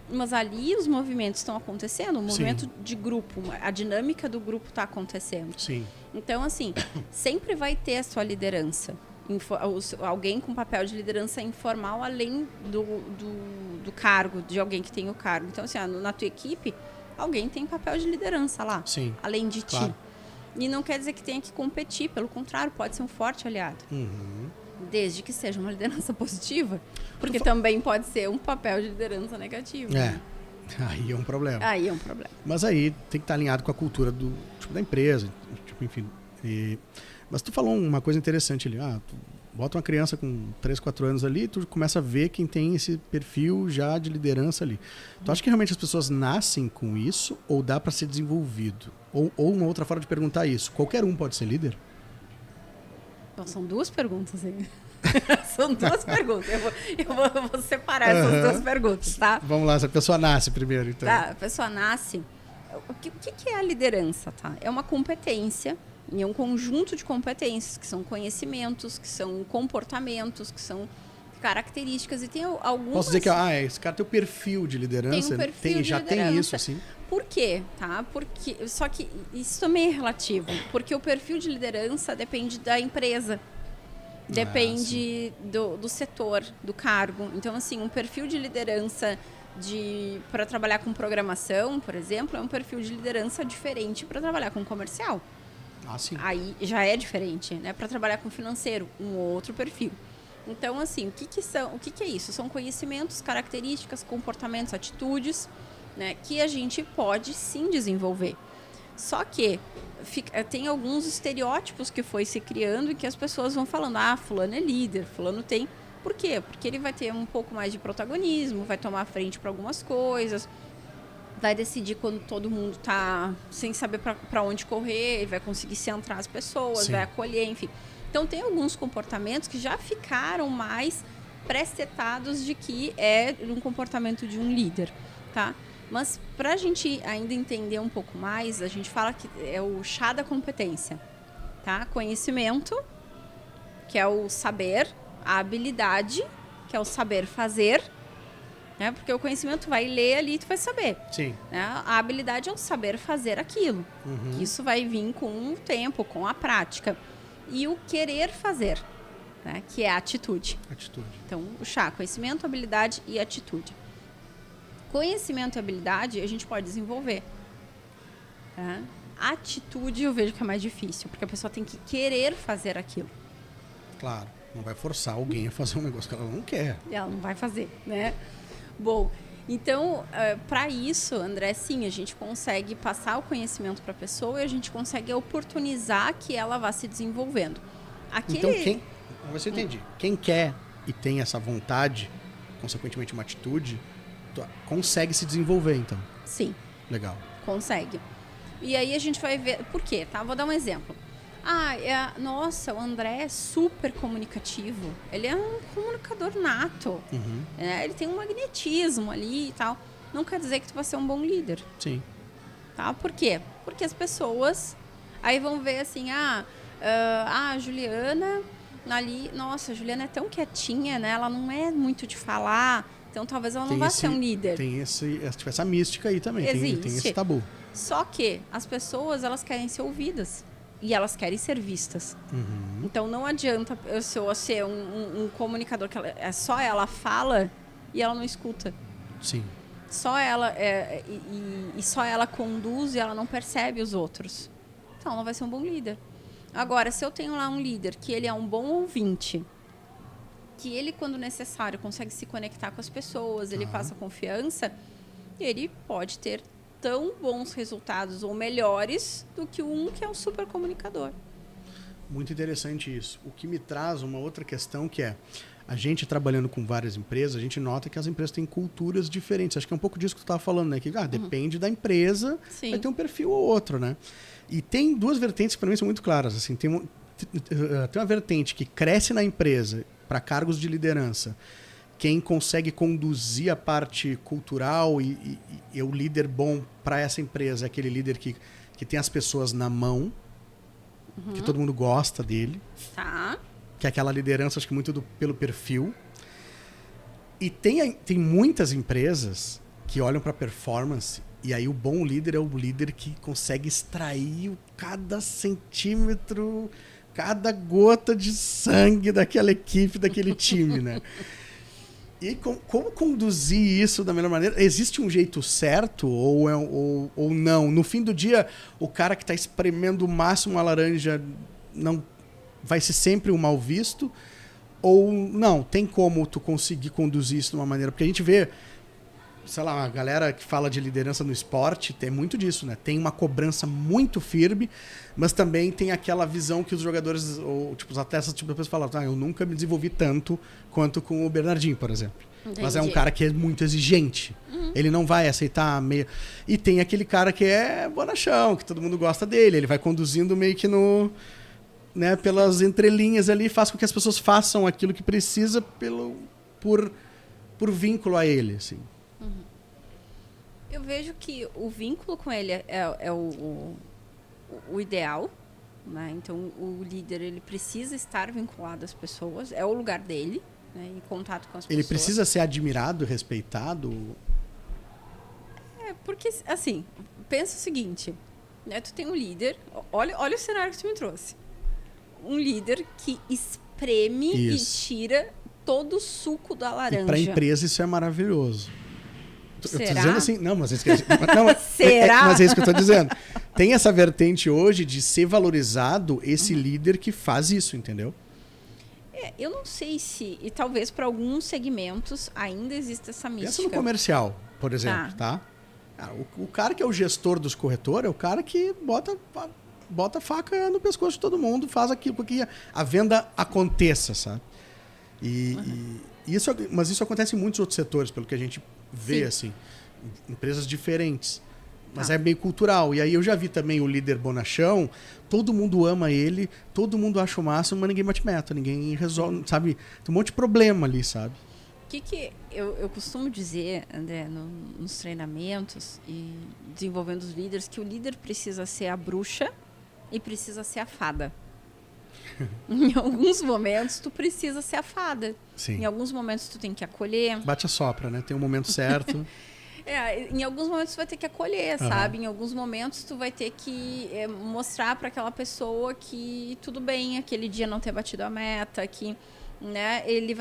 Mas ali os movimentos estão acontecendo, o movimento de grupo, a dinâmica do grupo está acontecendo. Sim. Então, assim, sempre vai ter a sua liderança. Alguém com papel de liderança informal, além do cargo, de alguém que tem o cargo. Então, assim, na tua equipe, alguém tem papel de liderança lá, além de ti. E não quer dizer que tenha que competir, pelo contrário, pode ser um forte aliado. Desde que seja uma liderança positiva, porque também pode ser um papel de liderança negativo. Né? Aí é um problema. Aí é um problema. Mas aí tem que estar alinhado com a cultura da empresa, enfim. Mas tu falou uma coisa interessante ali. Tu bota uma criança com 3, 4 anos ali, tu começa a ver quem tem esse perfil já de liderança ali. Tu acha que realmente as pessoas nascem com isso ou dá para ser desenvolvido? Ou uma outra forma de perguntar isso, qualquer um pode ser líder? São duas perguntas, hein? São duas perguntas. Eu vou separar essas duas perguntas, tá? Vamos lá, se a pessoa nasce primeiro, então. Tá, a pessoa nasce... O que é a liderança, tá? É uma competência, e é um conjunto de competências, que são conhecimentos, que são comportamentos, que são características, e tem algumas... Posso dizer que esse cara tem o perfil de liderança? Tem um perfil de liderança. Tem isso, assim? Por quê? Tá? Só que isso também é relativo, porque o perfil de liderança depende da empresa. Depende do setor, do cargo. Então, assim, um perfil de liderança para trabalhar com programação, por exemplo, é um perfil de liderança diferente para trabalhar com comercial. Sim. Aí já é diferente, né? Para trabalhar com financeiro, um outro perfil. Então, assim, o que é isso? São conhecimentos, características, comportamentos, atitudes, né, que a gente pode sim desenvolver. Só que tem alguns estereótipos que foi se criando e que as pessoas vão falando, fulano é líder, fulano tem... Por quê? Porque ele vai ter um pouco mais de protagonismo, vai tomar a frente para algumas coisas, vai decidir quando todo mundo está sem saber para onde correr, vai conseguir centrar as pessoas, vai acolher, enfim. Então, tem alguns comportamentos que já ficaram mais pré-setados de que é um comportamento de um líder, tá? Mas, para a gente ainda entender um pouco mais, a gente fala que é o chá da competência, tá? Conhecimento, que é o saber, a habilidade, que é o saber fazer, né? Porque o conhecimento vai ler ali e tu vai saber. Sim. Né? A habilidade é o saber fazer aquilo. Uhum. Isso vai vir com o tempo, com a prática. E o querer fazer, né? Que é a atitude. Atitude. Então, o chá, conhecimento, habilidade e atitude. Conhecimento e habilidade a gente pode desenvolver. Tá? Atitude eu vejo que é mais difícil, porque a pessoa tem que querer fazer aquilo. Claro, não vai forçar alguém a fazer um negócio que ela não quer. Ela não vai fazer, né? Bom, então, para isso, André, sim, a gente consegue passar o conhecimento para a pessoa e a gente consegue oportunizar que ela vá se desenvolvendo. Então, vamos ver se eu entendi. Quem quer e tem essa vontade, consequentemente uma atitude, consegue se desenvolver, então. Sim. Legal. Consegue. E aí a gente vai ver... Por quê? Tá? Vou dar um exemplo. Nossa, o André é super comunicativo. Ele é um comunicador nato. Uhum. Ele tem um magnetismo ali e tal. Não quer dizer que tu vai ser um bom líder. Sim. Tá? Por quê? Porque as pessoas aí vão ver assim, a Juliana ali... Nossa, a Juliana é tão quietinha, né? Ela não é muito de falar... Então, talvez ela não vá ser um líder. Tem essa mística aí também. Existe. Tem esse tabu. Só que as pessoas, elas querem ser ouvidas. E elas querem ser vistas. Uhum. Então, não adianta eu ser um comunicador que só ela fala e ela não escuta. Sim. Só ela... e só ela conduz e ela não percebe os outros. Então, ela não vai ser um bom líder. Agora, se eu tenho lá um líder que ele é um bom ouvinte... que ele, quando necessário, consegue se conectar com as pessoas, ele passa confiança, ele pode ter tão bons resultados ou melhores do que um que é um super comunicador. Muito interessante isso. O que me traz uma outra questão que é, a gente trabalhando com várias empresas, a gente nota que as empresas têm culturas diferentes. Acho que é um pouco disso que tu estava falando, né? Que depende da empresa, Sim. vai ter um perfil ou outro, né? E tem duas vertentes que para mim são muito claras. Assim, tem uma vertente que cresce na empresa para cargos de liderança, quem consegue conduzir a parte cultural e é o líder bom para essa empresa, é aquele líder que tem as pessoas na mão, que todo mundo gosta dele, Tá. que é aquela liderança, acho que muito pelo perfil. E tem muitas empresas que olham para performance e aí o bom líder é o líder que consegue extrair cada centímetro, cada gota de sangue daquela equipe, daquele time, né? E como conduzir isso da melhor maneira? Existe um jeito certo ou não? No fim do dia, o cara que está espremendo o máximo a laranja não vai ser sempre um mal visto? Ou não? Tem como tu conseguir conduzir isso de uma maneira? Porque a gente vê, sei lá, a galera que fala de liderança no esporte tem muito disso, né? Tem uma cobrança muito firme, mas também tem aquela visão que os jogadores, ou tipo, os atletas, tipo, depois falam, eu nunca me desenvolvi tanto quanto com o Bernardinho, por exemplo. Entendi. Mas é um cara que é muito exigente. Ele não vai aceitar meio... E tem aquele cara que é bonachão, que todo mundo gosta dele. Ele vai conduzindo meio que no... né, pelas entrelinhas ali, faz com que as pessoas façam aquilo que precisa por vínculo a ele, assim. Eu vejo que o vínculo com ele é o ideal, né? Então, o líder, ele precisa estar vinculado às pessoas, é o lugar dele, né? Em contato com as pessoas. Ele precisa ser admirado, respeitado? Porque, assim, pensa o seguinte, né? Tu tem um líder, olha o cenário que tu me trouxe. Um líder que espreme e tira todo o suco da laranja. E para a empresa isso é maravilhoso. Será? Eu tô dizendo assim, não, mas Será? Mas é isso que eu tô dizendo. Tem essa vertente hoje de ser valorizado esse líder que faz isso, entendeu? Eu não sei se, e talvez para alguns segmentos ainda exista essa mística. Pensa no comercial, por exemplo, tá? O cara que é o gestor dos corretores é o cara que bota a faca no pescoço de todo mundo, faz aquilo para que a venda aconteça, sabe? Mas isso acontece em muitos outros setores, pelo que a gente vê, assim, empresas diferentes. Mas é meio cultural. E aí eu já vi também o líder bonachão, todo mundo ama ele, todo mundo acha o máximo, mas ninguém bate meta, ninguém resolve, sabe? Tem um monte de problema ali, sabe? O que eu costumo dizer, André, nos treinamentos e desenvolvendo os líderes, que o líder precisa ser a bruxa e precisa ser a fada. Em alguns momentos, tu precisa ser a fada. Sim. Em alguns momentos, tu tem que acolher. Bate a sopra, né? Tem um momento certo. Em alguns momentos tu vai ter que acolher, sabe? Em alguns momentos tu vai ter que mostrar para aquela pessoa que tudo bem, aquele dia não ter batido a meta, que, né, ele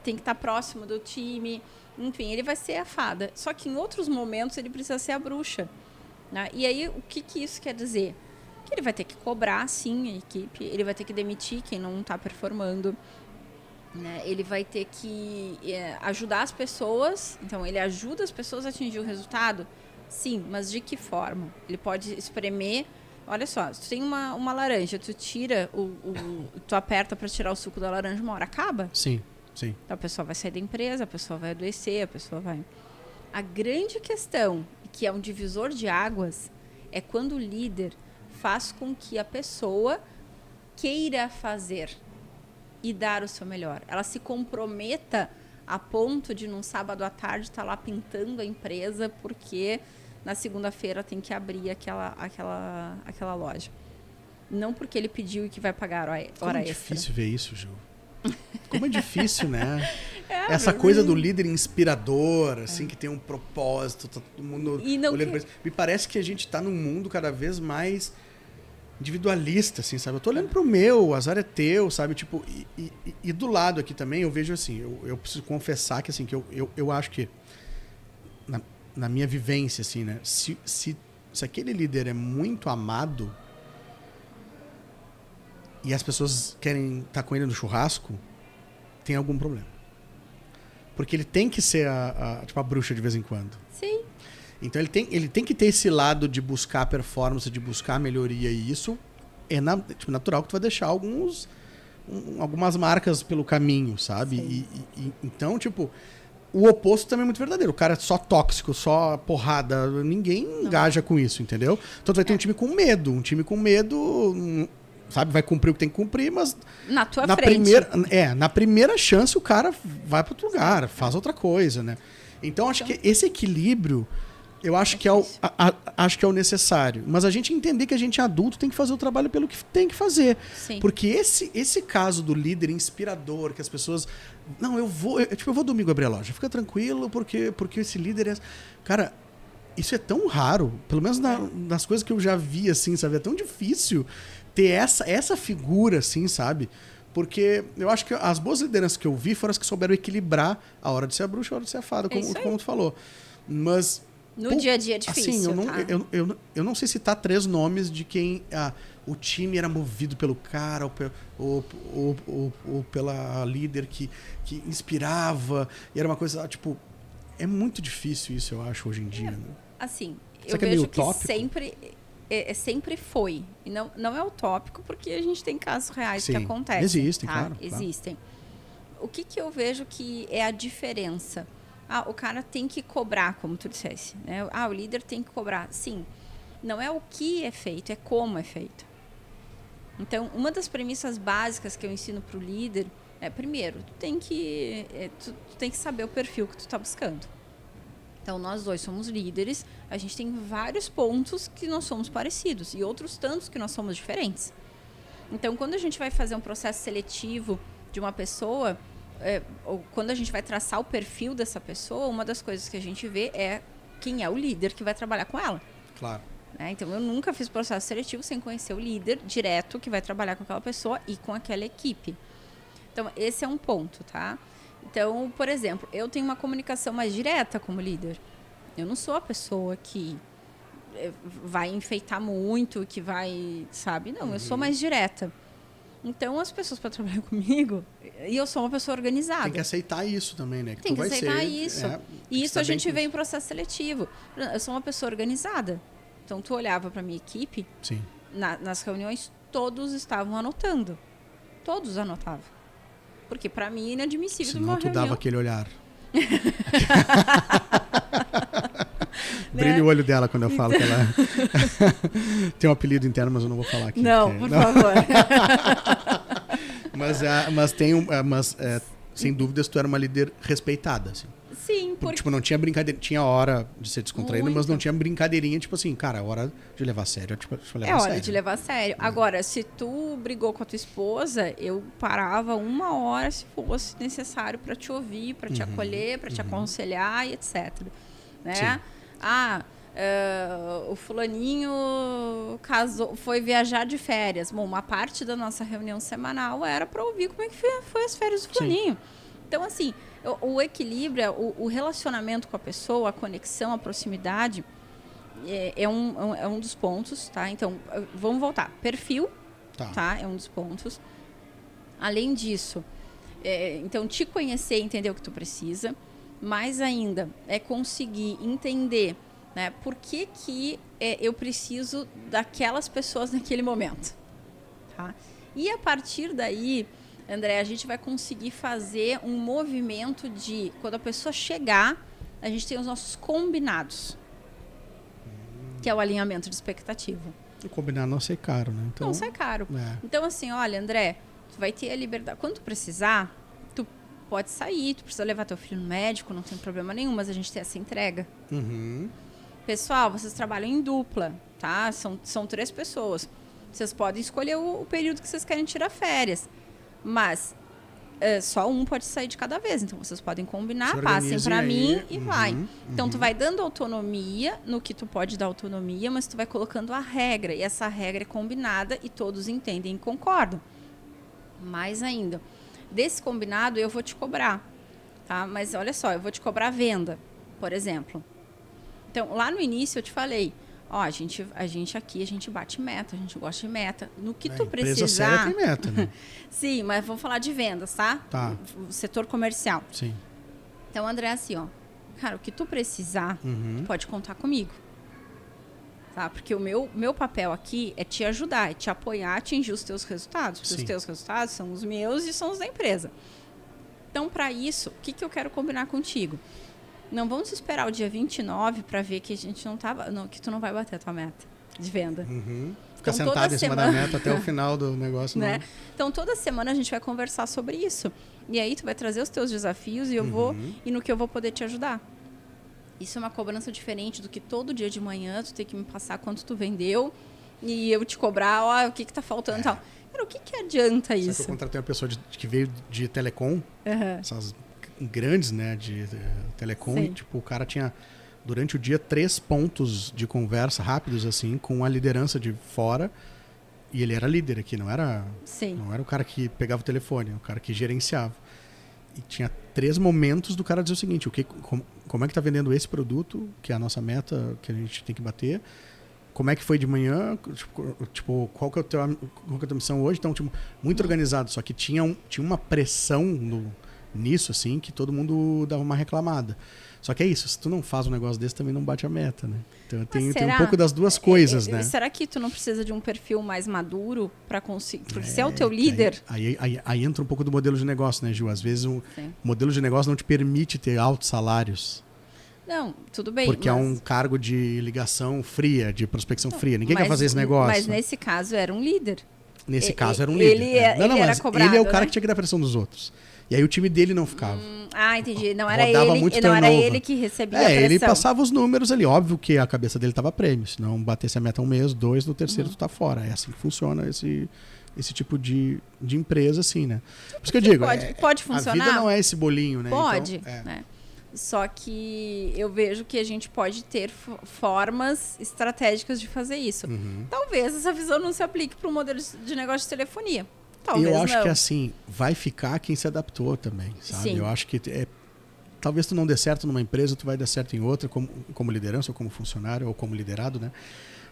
tem que estar próximo do time, enfim, ele vai ser a fada. Só que em outros momentos ele precisa ser a bruxa, né? E aí o que isso quer dizer? Que ele vai ter que cobrar, sim, a equipe, ele vai ter que demitir quem não está performando. Né? Ele vai ter que ajudar as pessoas. Então, ele ajuda as pessoas a atingir o resultado? Sim, mas de que forma? Ele pode espremer. Olha só, se tu tem uma laranja, tu tira, tu aperta para tirar o suco da laranja, uma hora acaba? Sim, sim. Então, a pessoa vai sair da empresa, a pessoa vai adoecer, a pessoa vai... A grande questão, que é um divisor de águas, é quando o líder faz com que a pessoa queira fazer e dar o seu melhor. Ela se comprometa a ponto de, num sábado à tarde, estar lá pintando a empresa porque na segunda-feira tem que abrir aquela loja. Não porque ele pediu e que vai pagar hora extra. Como é difícil ver isso, Gil. Como é difícil, né? Essa coisa do líder inspirador, assim, que tem um propósito, tá todo mundo olhando pra isso. Me parece que a gente tá num mundo cada vez mais individualista, assim, sabe? Eu tô olhando pro meu, o azar é teu, sabe? Tipo, e do lado aqui também eu vejo assim, eu preciso confessar que, assim, que eu acho que na minha vivência, assim, né? Se aquele líder é muito amado e as pessoas querem estar com ele no churrasco, tem algum problema. Porque ele tem que ser tipo, a bruxa de vez em quando. Sim. Então ele tem que ter esse lado de buscar performance, de buscar melhoria, e isso é natural que tu vai deixar algumas marcas pelo caminho, sabe? Então, tipo, o oposto também é muito verdadeiro. O cara é só tóxico, só porrada, ninguém engaja com isso, entendeu? Então tu vai ter um time com medo, sabe? Vai cumprir o que tem que cumprir, mas na tua frente. Na primeira chance o cara vai para outro lugar, faz outra coisa, né? Então acho que esse equilíbrio, eu acho que acho que é o necessário. Mas a gente entender que a gente adulto tem que fazer o trabalho pelo que tem que fazer. Sim. Porque esse caso do líder inspirador, que as pessoas... Não, eu vou domingo abrir a loja. Fica tranquilo, porque esse líder é... Cara, isso é tão raro. Pelo menos nas coisas que eu já vi, assim, sabe? É tão difícil ter essa figura, assim, sabe? Porque eu acho que as boas lideranças que eu vi foram as que souberam equilibrar a hora de ser a bruxa e a hora de ser a fada, como tu falou. Mas... No dia a dia é difícil, assim, eu não sei citar 3 nomes de quem o time era movido pelo cara ou pela líder que inspirava. E era uma coisa, tipo... É muito difícil isso, eu acho, hoje em dia. Né? Assim, Será eu que vejo é que sempre foi. E não é utópico, porque a gente tem casos reais que acontecem. Existem, tá? claro. Existem. O que eu vejo que é a diferença? O cara tem que cobrar, como tu dissesse. Né? O líder tem que cobrar. Sim, não é o que é feito, é como é feito. Então, uma das premissas básicas que eu ensino para o líder é, primeiro, tu tem que saber o perfil que tu está buscando. Então, nós dois somos líderes, a gente tem vários pontos que nós somos parecidos e outros tantos que nós somos diferentes. Então, quando a gente vai fazer um processo seletivo de uma pessoa... ou quando a gente vai traçar o perfil dessa pessoa, uma das coisas que a gente vê é quem é o líder que vai trabalhar com ela. Claro. Então, eu nunca fiz processo seletivo sem conhecer o líder direto que vai trabalhar com aquela pessoa e com aquela equipe. Então, esse é um ponto, tá? Então, por exemplo, eu tenho uma comunicação mais direta como líder. Eu não sou a pessoa que vai enfeitar muito, que vai, sabe? Não, eu sou mais direta. Então, as pessoas para trabalhar comigo, e eu sou uma pessoa organizada. Tem que aceitar isso também, né? Tem que aceitar isso. E isso a gente vê em isso. processo seletivo. Eu sou uma pessoa organizada. Então, tu olhava para minha equipe, Sim. Nas reuniões, todos estavam anotando. Todos anotavam. Porque, para mim, é inadmissível de uma reunião. reunião. Senão tu dava aquele olhar. Brilha o olho dela quando eu falo que ela tem um apelido interno, mas eu não vou falar aqui. Não, por favor. Mas sem dúvidas tu era uma líder respeitada, assim. Sim, Tipo, não tinha brincadeira. Tinha hora de ser descontraído, mas não Muito. tinha brincadeirinha, tipo assim, cara, hora de levar a sério. Tipo, deixa eu levar É a hora sério. de levar a sério. Agora, se tu brigou com a tua esposa, eu parava 1 hora se fosse necessário para te ouvir, para te acolher, para te aconselhar e etc. Né? Sim. O fulaninho casou, foi viajar de férias. Bom, uma parte da nossa reunião semanal era para ouvir como é que foi as férias do fulaninho. Então, assim, o equilíbrio, o relacionamento com a pessoa, a conexão, a proximidade é um dos pontos, tá? Então, vamos voltar. Perfil, tá? É um dos pontos. Além disso, então, te conhecer e entender o que tu precisa. Mais ainda, é conseguir entender, né, por que eu preciso daquelas pessoas naquele momento. Tá? E a partir daí, André, a gente vai conseguir fazer um movimento de, quando a pessoa chegar, a gente tem os nossos combinados, que é o alinhamento de expectativa. E combinar não sai caro, né? Então, não sai caro. Então, assim, olha, André, tu vai ter a liberdade. Quando tu precisar, tu pode sair, tu precisa levar teu filho no médico, não tem problema nenhum, mas a gente tem essa entrega. Pessoal, vocês trabalham em dupla, tá? São 3 pessoas. Vocês podem escolher o período que vocês querem tirar férias. Mas só um pode sair de cada vez. Então, vocês podem combinar, passem para mim e vai. Então, tu vai dando autonomia no que tu pode dar autonomia, mas tu vai colocando a regra. E essa regra é combinada e todos entendem e concordam. Mais ainda, desse combinado eu vou te cobrar, tá? Mas olha só, eu vou te cobrar venda, por exemplo. Então, lá no início eu te falei, ó, a gente aqui, a gente bate meta, a gente gosta de meta. No que tu precisar... Séria tem meta, né? Sim, mas vamos falar de vendas, tá? Tá. O setor comercial. Sim. Então, André, assim, ó, cara, o que tu precisar, tu pode contar comigo. Tá? Porque o meu papel aqui é te ajudar, é te apoiar a atingir os teus resultados. Porque os teus resultados são os meus e são os da empresa. Então, para isso, o que eu quero combinar contigo? Não vamos esperar o dia 29 para ver que a gente que tu não vai bater a tua meta de venda. Ficar sentado em cima da meta até o final do negócio. Né? Então, toda semana a gente vai conversar sobre isso. E aí, tu vai trazer os teus desafios e eu vou e no que eu vou poder te ajudar. Isso é uma cobrança diferente do que todo dia de manhã tu tem que me passar quanto tu vendeu e eu te cobrar, ó, o que tá faltando e tal. Cara, o que adianta isso? Eu contratei uma pessoa que veio de telecom, essas grandes, né, de telecom, e tipo, o cara tinha, durante o dia, 3 pontos de conversa rápidos, assim, com a liderança de fora, e ele era líder aqui, não era o cara que pegava o telefone, o cara que gerenciava. E tinha 3 momentos do cara dizer o seguinte, como é que tá vendendo esse produto, que é a nossa meta, que a gente tem que bater, como é que foi de manhã, tipo qual que é a tua missão hoje, então, tipo, muito organizado, só que tinha uma pressão nisso, assim, que todo mundo dava uma reclamada. Só que é isso, se tu não faz um negócio desse, também não bate a meta, né? Então tem um pouco das duas coisas, né? Será que tu não precisa de um perfil mais maduro para conseguir? Porque se é o teu líder... Aí entra um pouco do modelo de negócio, né, Gil? Às vezes o modelo de negócio não te permite ter altos salários. Não, tudo bem. Porque é um cargo de ligação fria, de prospecção fria. Ninguém quer fazer esse negócio. Mas nesse caso era um líder. Nesse caso era um líder. Ele era cobrado, ele é o cara né? que tinha que dar pressão dos outros. E aí o time dele não ficava. Entendi. Não era ele que recebia a pressão. Ele passava os números ali. Óbvio que a cabeça dele estava prêmio. Se não batesse a meta 1 mês, 2, no terceiro tu tá fora. É assim que funciona esse tipo de empresa, assim, né? Por isso que eu digo, pode funcionar. A vida não é esse bolinho, né? Pode, então, né? Só que eu vejo que a gente pode ter formas estratégicas de fazer isso. Talvez essa visão não se aplique para um modelo de negócio de telefonia. Talvez eu acho não. que assim, vai ficar quem se adaptou também, sabe? Sim. Eu acho que talvez tu não dê certo numa empresa, tu vai dar certo em outra, como liderança, ou como funcionário, ou como liderado, né?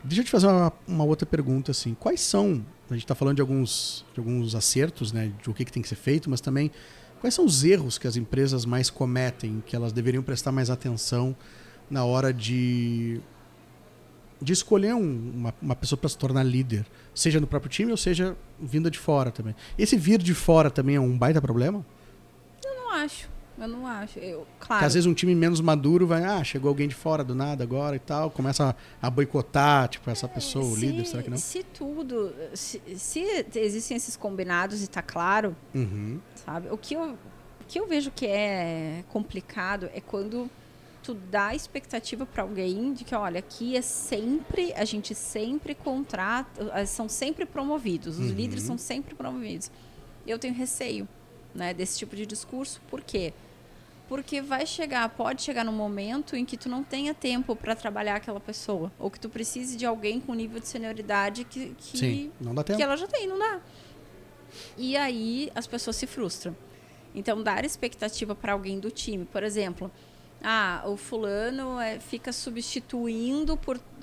Deixa eu te fazer uma outra pergunta, assim. Quais são, a gente está falando de alguns acertos, né? De o que tem que ser feito, mas também, quais são os erros que as empresas mais cometem, que elas deveriam prestar mais atenção na hora de escolher uma pessoa para se tornar líder, seja no próprio time ou seja vinda de fora também. Esse vir de fora também é um baita problema? Eu não acho. Claro. Porque às vezes um time menos maduro vai, chegou alguém de fora do nada agora e tal, começa a boicotar, tipo, essa pessoa, o líder, será que não? Se existem esses combinados e tá claro, sabe? O que eu vejo que é complicado é quando tu dá expectativa para alguém de que, olha, aqui a gente sempre contrata, são sempre promovidos, os líderes são sempre promovidos. Eu tenho receio, né, desse tipo de discurso. Por quê? Porque pode chegar num momento em que tu não tenha tempo para trabalhar aquela pessoa, ou que tu precise de alguém com nível de senioridade Sim, não dá tempo. que ela já tem, não dá. E aí as pessoas se frustram. Então, dar expectativa para alguém do time, por exemplo, o fulano fica substituindo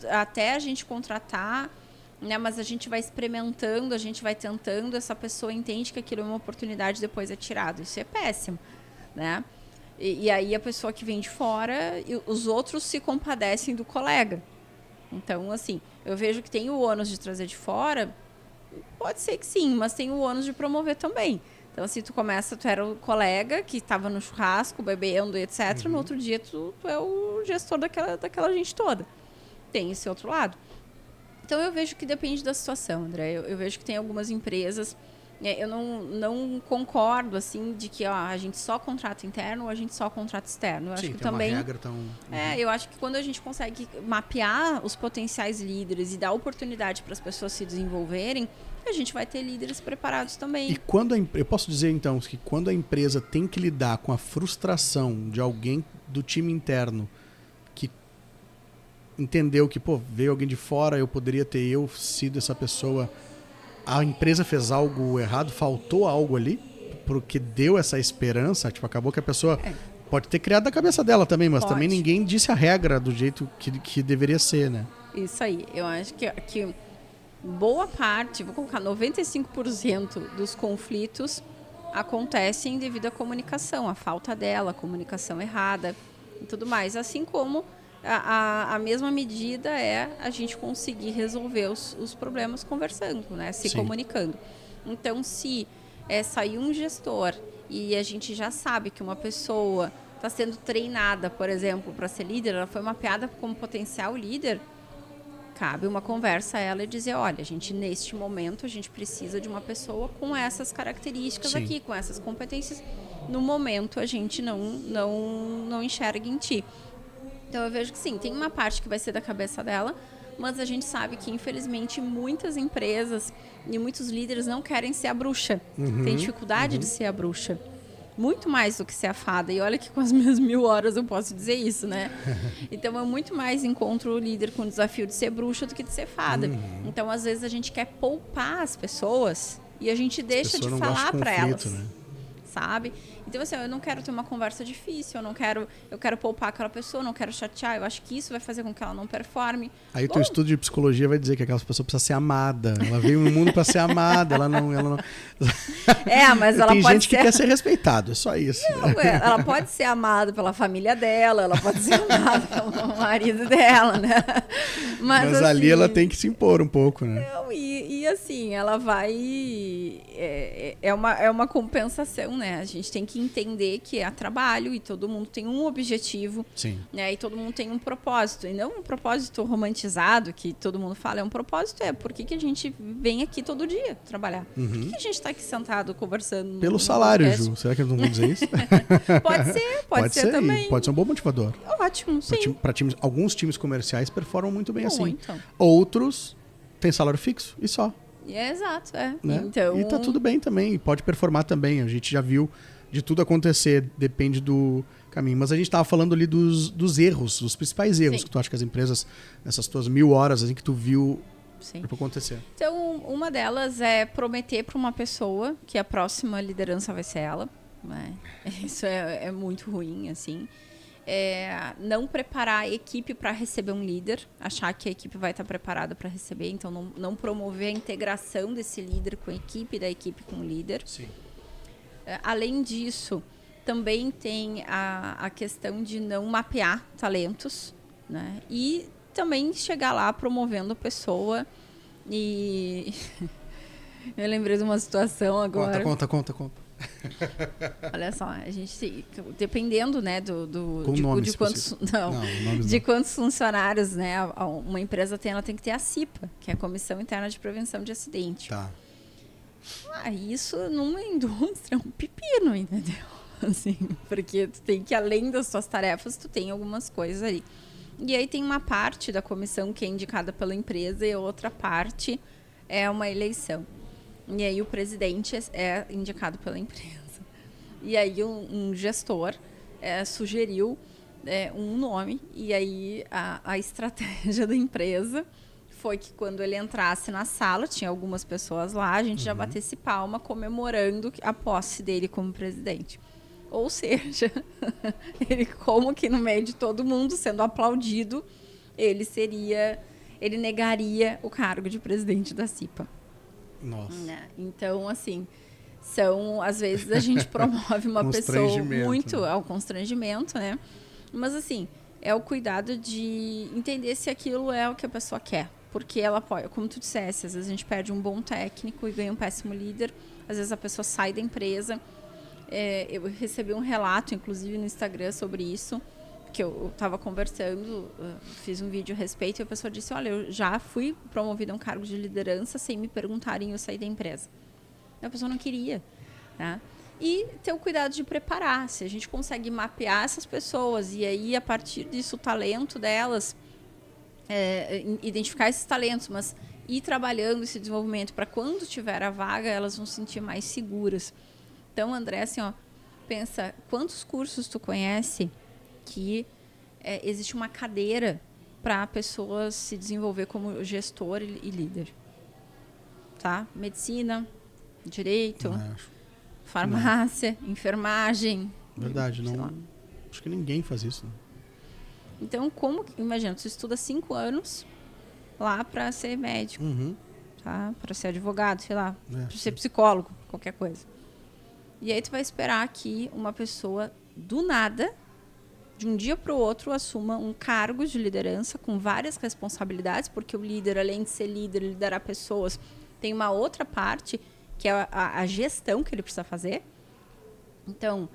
até a gente contratar, né, mas a gente vai experimentando, a gente vai tentando, essa pessoa entende que aquilo é uma oportunidade e depois é tirado. Isso é péssimo, né? E aí a pessoa que vem de fora, os outros se compadecem do colega. Então, assim, eu vejo que tem o ônus de trazer de fora, pode ser que sim, mas tem o ônus de promover também. Então, assim, tu era o colega que estava no churrasco, bebendo, etc. No outro dia, tu é o gestor daquela gente toda. Tem esse outro lado. Então, eu vejo que depende da situação, André. Eu vejo que tem algumas empresas... eu não concordo, assim, de que a gente só contrata interno ou a gente só contrata externo. Eu acho que tem também... uma regra tão... eu acho que quando a gente consegue mapear os potenciais líderes e dar oportunidade para as pessoas se desenvolverem, a gente vai ter líderes preparados também. E quando eu posso dizer, então, que quando a empresa tem que lidar com a frustração de alguém do time interno que entendeu que, veio alguém de fora, eu poderia ter sido essa pessoa... A empresa fez algo errado, faltou algo ali, porque deu essa esperança, acabou que a pessoa pode ter criado na cabeça dela também, mas também ninguém disse a regra do jeito que deveria ser, né? Isso aí, eu acho que boa parte, vou colocar 95% dos conflitos acontecem devido à comunicação, a falta dela, a comunicação errada e tudo mais, assim como a mesma medida é a gente conseguir resolver os problemas conversando, né? Se comunicando. Então, se sair um gestor e a gente já sabe que uma pessoa está sendo treinada, por exemplo, para ser líder, ela foi mapeada como potencial líder, cabe uma conversa a ela e dizer, olha, neste momento, a gente precisa de uma pessoa com essas características aqui, com essas competências. No momento, a gente não enxerga em ti. Então, eu vejo que sim, tem uma parte que vai ser da cabeça dela, mas a gente sabe que, infelizmente, muitas empresas e muitos líderes não querem ser a bruxa. Tem dificuldade de ser a bruxa. Muito mais do que ser a fada. E olha que com as minhas 1000 horas eu posso dizer isso, né? Então, eu muito mais encontro o líder com o desafio de ser bruxa do que de ser fada. Então, às vezes, a gente quer poupar as pessoas e a gente deixa de falar para elas. Né? Sabe? Então, assim, eu não quero ter uma conversa difícil, eu quero poupar aquela pessoa, não quero chatear, eu acho que isso vai fazer com que ela não performe. Aí o teu estudo de psicologia vai dizer que aquela pessoa precisa ser amada. Ela veio no mundo para ser amada, ela não... mas ela tem pode gente que quer ser respeitado, é só isso. Não, ela pode ser amada pela família dela, ela pode ser amada pelo marido dela, né? Mas assim, ali ela tem que se impor um pouco, né? E assim, ela vai... É uma compensação, né? A gente tem que entender que é trabalho e todo mundo tem um objetivo. Sim. Né? E todo mundo tem um propósito. E não um propósito romantizado, que todo mundo fala. É um propósito, por que a gente vem aqui todo dia trabalhar? Por que a gente está aqui sentado conversando? Pelo salário, Ju. Será que eles não vão dizer isso? Pode ser também. Pode ser um bom motivador. Ótimo, sim. Alguns times comerciais performam muito bem assim. Outros têm salário fixo e só. Exato, né? Então... E tá tudo bem também, pode performar também. A gente já viu de tudo acontecer, depende do caminho. Mas a gente estava falando ali dos erros, dos principais erros que tu acha que as empresas, essas tuas 1000 horas assim, que tu viu para acontecer. Então, uma delas é prometer para uma pessoa que a próxima liderança vai ser ela. Né? Isso é muito ruim, assim. Não preparar a equipe para receber um líder, achar que a equipe vai estar preparada para receber, então não promover a integração desse líder com a equipe, da equipe com o líder. Sim. Além disso, também tem a questão de não mapear talentos, né? E também chegar lá promovendo a pessoa e... Eu lembrei de uma situação agora. Conta. Olha só, a gente, dependendo, né, de quantos funcionários, né, uma empresa tem, ela tem que ter a CIPA, que é a Comissão Interna de Prevenção de Acidente. Tá. Isso numa indústria é um pepino, entendeu? assim, porque tu tem que, além das tuas tarefas, tu tem algumas coisas ali. E aí tem uma parte da comissão que é indicada pela empresa e a outra parte é uma eleição. E aí o presidente é indicado pela empresa. E aí um gestor sugeriu um nome, e aí a estratégia da empresa foi que quando ele entrasse na sala, tinha algumas pessoas lá, a gente já batesse palma comemorando a posse dele como presidente. Ou seja, ele, como que no meio de todo mundo sendo aplaudido, ele negaria o cargo de presidente da CIPA. Nossa. Né? Então, assim, às vezes a gente promove uma pessoa muito ao constrangimento, né? Mas, assim, é o cuidado de entender se aquilo é o que a pessoa quer. Porque ela pode, como tu dissesse, às vezes a gente perde um bom técnico e ganha um péssimo líder. Às vezes a pessoa sai da empresa. Eu recebi um relato, inclusive, no Instagram sobre isso, que eu estava conversando, fiz um vídeo a respeito, e a pessoa disse, olha, eu já fui promovida a um cargo de liderança sem me perguntarem, eu saí da empresa. A pessoa não queria, né? E ter o cuidado de preparar, se a gente consegue mapear essas pessoas, e aí, a partir disso, o talento delas, identificar esses talentos, mas ir trabalhando esse desenvolvimento para quando tiver a vaga, elas vão se sentir mais seguras. Então, André, assim, pensa, quantos cursos tu conhece que existe uma cadeira para a pessoa se desenvolver como gestor e líder? Tá? Medicina, direito, farmácia, enfermagem. Verdade, não. Acho que ninguém faz isso. Né? Então, imagina, tu estuda 5 anos lá para ser médico, tá? Para ser advogado, sei lá, para ser psicólogo, qualquer coisa. E aí tu vai esperar que uma pessoa, do nada, de um dia para o outro, assuma um cargo de liderança com várias responsabilidades, porque o líder, além de ser líder, liderar pessoas, tem uma outra parte, que é a gestão que ele precisa fazer. Então,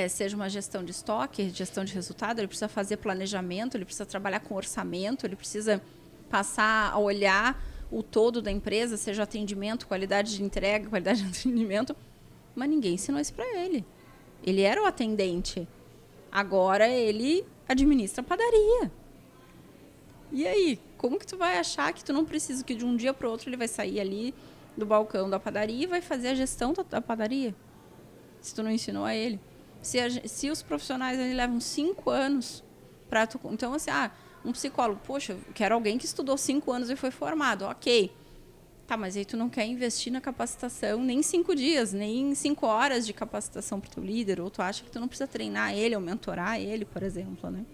seja uma gestão de estoque, gestão de resultado, ele precisa fazer planejamento, ele precisa trabalhar com orçamento, ele precisa passar a olhar o todo da empresa, seja atendimento, qualidade de entrega, qualidade de atendimento. Mas ninguém ensinou isso para ele. Ele era o atendente. Agora ele administra a padaria. E aí? Como que tu vai achar que tu não precisa, que de um dia para o outro ele vai sair ali do balcão da padaria e vai fazer a gestão da padaria? Se tu não ensinou a ele. Se os profissionais ali levam 5 anos para tu... Então, assim, um psicólogo, poxa, eu quero alguém que estudou 5 anos e foi formado. Ok. Tá, mas aí tu não quer investir na capacitação nem 5 dias, nem 5 horas de capacitação para o teu líder, ou tu acha que tu não precisa treinar ele ou mentorar ele, por exemplo, né?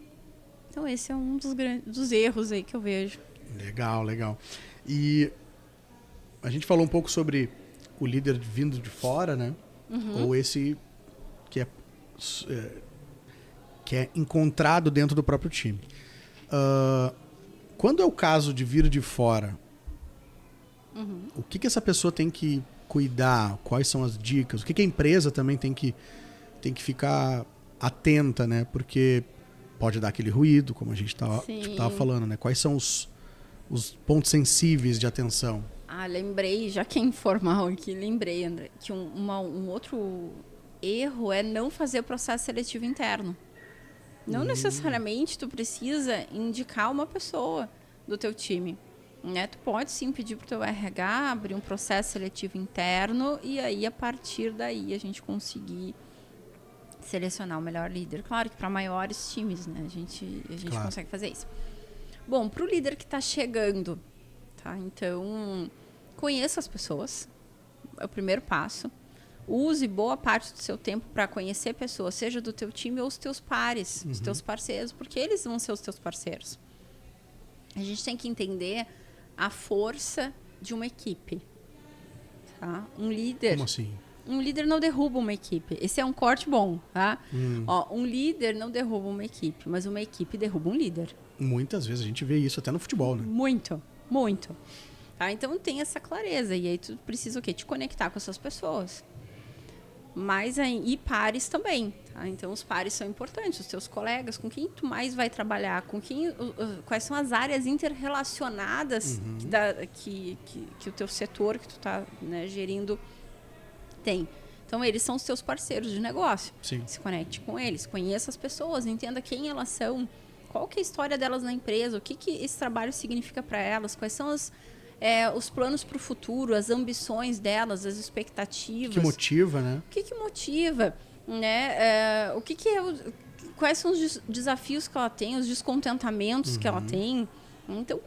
Então esse é um dos erros aí que eu vejo. Legal, legal. E a gente falou um pouco sobre o líder vindo de fora, né? Ou esse que é encontrado dentro do próprio time. Quando é o caso de vir de fora, o que essa pessoa tem que cuidar? Quais são as dicas? O que a empresa também tem que ficar atenta, né? Porque pode dar aquele ruído, como a gente estava falando, né? Quais são os pontos sensíveis de atenção? Lembrei, já que é informal aqui, André, que um outro erro é não fazer processo seletivo interno. Não necessariamente tu precisa indicar uma pessoa do teu time. Né? Tu pode sim pedir para o teu RH abrir um processo seletivo interno e aí, a partir daí, a gente conseguir selecionar o melhor líder. Claro que para maiores times, né? A gente consegue fazer isso. Bom, para o líder que está chegando, tá? Então, conheça as pessoas. É o primeiro passo. Use boa parte do seu tempo para conhecer pessoas, seja do teu time ou os teus pares, os teus parceiros, porque eles vão ser os teus parceiros. A gente tem que entender a força de uma equipe. Tá? Um líder... Como assim? Um líder não derruba uma equipe. Esse é um corte bom, tá? Um líder não derruba uma equipe, mas uma equipe derruba um líder. Muitas vezes a gente vê isso até no futebol, né? Muito, muito. Tá? Então tem essa clareza. E aí tu precisa o quê? Te conectar com essas pessoas. Mas e pares também. Tá? Então os pares são importantes. Os teus colegas, com quem tu mais vai trabalhar, quais são as áreas interrelacionadas que o teu setor que tu está, né, gerindo tem. Então, eles são os seus parceiros de negócio. Sim. Se conecte com eles, conheça as pessoas, entenda quem elas são, qual que é a história delas na empresa, o que esse trabalho significa para elas, quais são os planos para o futuro, as ambições delas, as expectativas. O que motiva, né? O que motiva, né? Quais são os desafios que ela tem, os descontentamentos que ela tem. Então,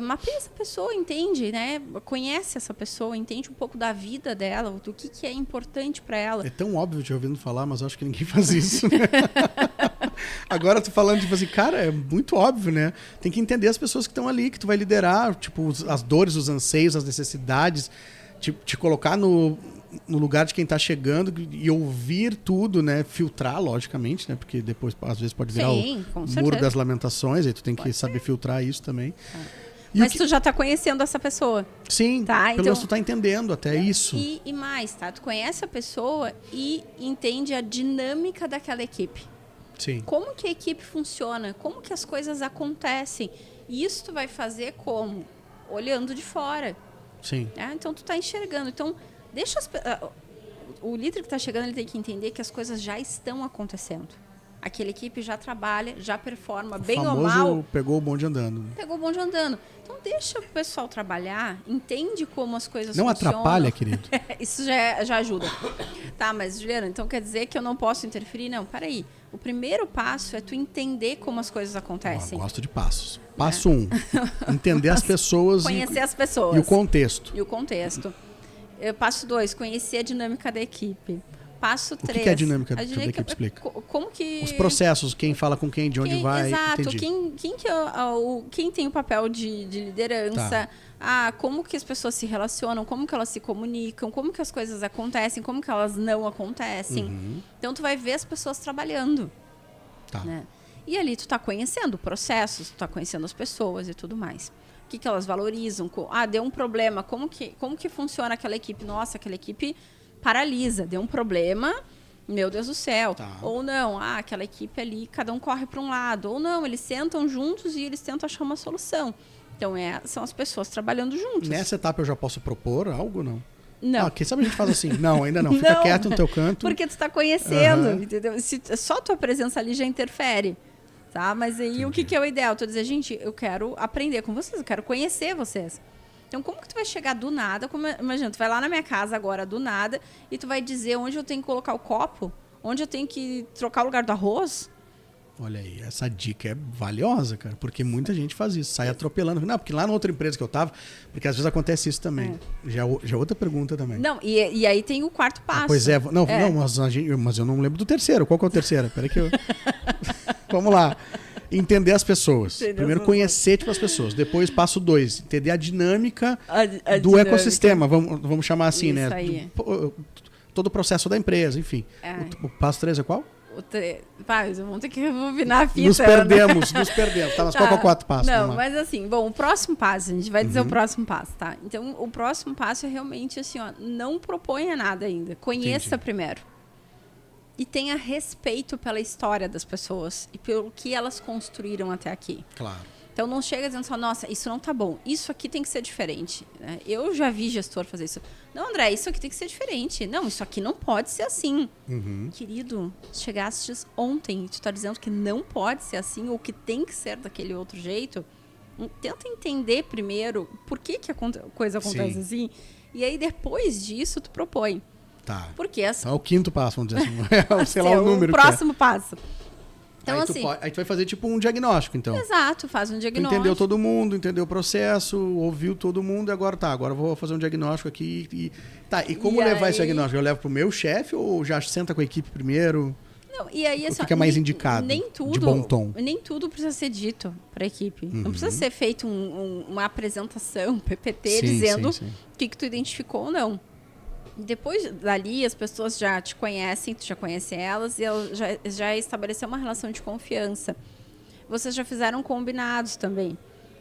mapeia essa pessoa, entende, né? Conhece essa pessoa, entende um pouco da vida dela, do que é importante para ela. É tão óbvio te ouvindo falar, mas eu acho que ninguém faz isso. Agora tu falando, tipo assim, cara, é muito óbvio, né? Tem que entender as pessoas que estão ali, que tu vai liderar, tipo, as dores, os anseios, as necessidades, te colocar no lugar de quem tá chegando e ouvir tudo, né? Filtrar, logicamente, né? Porque depois, às vezes, pode virar o muro das lamentações, aí tu tem que saber filtrar isso também. Mas tu já tá conhecendo essa pessoa. Sim, tá? Pelo menos tu tá entendendo até isso. E mais, tá? Tu conhece a pessoa e entende a dinâmica daquela equipe. Sim. Como que a equipe funciona, como que as coisas acontecem. E isso tu vai fazer como? Olhando de fora. Sim. Então tu tá enxergando. Então, deixa o líder que tá chegando, ele tem que entender que as coisas já estão acontecendo. Aquela equipe já trabalha, já performa, bem ou mal. Pegou o bonde andando. Pegou o bonde andando. Então, deixa o pessoal trabalhar, entende como as coisas não funcionam. Não atrapalha, querido. Isso já ajuda. Tá, mas, Juliana, então quer dizer que eu não posso interferir? Não, peraí. O primeiro passo é tu entender como as coisas acontecem. Eu gosto de passos. Passo 1, entender as pessoas. Conhecer as pessoas. E o contexto. Passo 2, conhecer a dinâmica da equipe. Passo 3. O que é a dinâmica da equipe? Explica. Como que... Os processos, quem fala com quem, de onde vai. Exato. Entendi. Quem tem o papel de liderança, como que as pessoas se relacionam, como que elas se comunicam, como que as coisas acontecem, como que elas não acontecem. Então, tu vai ver as pessoas trabalhando. Tá. Né? E ali tu tá conhecendo processos, tu tá conhecendo as pessoas e tudo mais. O que elas valorizam. Deu um problema, como que funciona aquela equipe? Nossa, aquela equipe paralisa, deu um problema, meu Deus do céu. Tá. Ou não, aquela equipe ali, cada um corre para um lado. Ou não, eles sentam juntos e eles tentam achar uma solução. Então, são as pessoas trabalhando juntos. Nessa etapa eu já posso propor algo, não? Não. Quem sabe a gente faz assim? Não, ainda não. Fica quieto no teu canto. Porque tu está conhecendo, entendeu? Só tua presença ali já interfere. Tá? Mas aí, o que é o ideal? Tu dizer, gente, eu quero aprender com vocês, eu quero conhecer vocês. Então, como que tu vai chegar do nada? Imagina, tu vai lá na minha casa agora, do nada, e tu vai dizer onde eu tenho que colocar o copo, onde eu tenho que trocar o lugar do arroz. Olha aí, essa dica é valiosa, cara, porque muita gente faz isso, sai atropelando. Não, porque lá na outra empresa que eu tava, porque às vezes acontece isso também. Já é outra pergunta também. Não, e aí tem o quarto passo. Pois é, não, mas eu não lembro do terceiro. Qual que é o terceiro? Peraí que eu... Vamos lá. Entender as pessoas. Primeiro, conhecer as pessoas. Depois, passo 2, entender a dinâmica do ecossistema. Vamos chamar assim, isso, né? Aí. Todo o processo da empresa, enfim. O passo 3 é qual? Vamos ter que rebobinar a fita. Nos perdemos. Tá, mas qual é o quarto passo? Não, mas assim, o próximo passo, a gente vai dizer o próximo passo, tá? Então, o próximo passo é realmente assim, não proponha nada ainda. Conheça primeiro. E tenha respeito pela história das pessoas e pelo que elas construíram até aqui. Claro. Então, não chega dizendo só, nossa, isso não tá bom. Isso aqui tem que ser diferente. Eu já vi gestor fazer isso. Não, André, isso aqui tem que ser diferente. Não, isso aqui não pode ser assim. Querido, chegaste ontem e tu tá dizendo que não pode ser assim ou que tem que ser daquele outro jeito. Tenta entender primeiro por que a coisa acontece assim. E aí, depois disso, tu propõe. Tá. Porque então é o quinto passo, vamos dizer assim. Sei lá o número. O próximo passo. Então, aí tu vai fazer tipo um diagnóstico, então. Exato, faz um diagnóstico. Tu entendeu todo mundo, entendeu o processo, ouviu todo mundo e agora eu vou fazer um diagnóstico aqui. E como levar esse diagnóstico? Eu levo pro meu chefe ou já senta com a equipe primeiro? Não, e aí, o que é mais indicado? Nem tudo, de bom tom. Nem tudo precisa ser dito para a equipe. Não precisa ser feito uma apresentação, PPT, dizendo o que tu identificou ou não. Depois dali, as pessoas já te conhecem, tu já conhece elas, e elas já estabeleceu uma relação de confiança. Vocês já fizeram combinados também,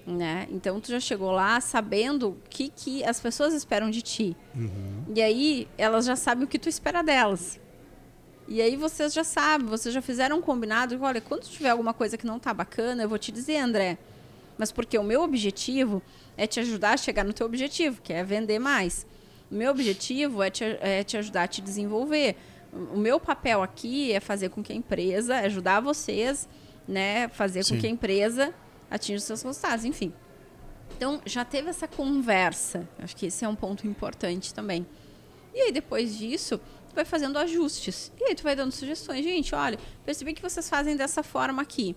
né? Então, tu já chegou lá sabendo o que as pessoas esperam de ti. E aí, elas já sabem o que tu espera delas. E aí, vocês já sabem, vocês já fizeram um combinado. Olha, quando tiver alguma coisa que não tá bacana, eu vou te dizer, André. Mas porque o meu objetivo é te ajudar a chegar no teu objetivo, que é vender mais. O meu objetivo é te ajudar a te desenvolver. O meu papel aqui é fazer com que a empresa, ajudar vocês, né, fazer com que a empresa atinja os seus resultados, enfim. Então, já teve essa conversa. Acho que esse é um ponto importante também. E aí, depois disso, tu vai fazendo ajustes. E aí, tu vai dando sugestões. Gente, olha, percebi que vocês fazem dessa forma aqui.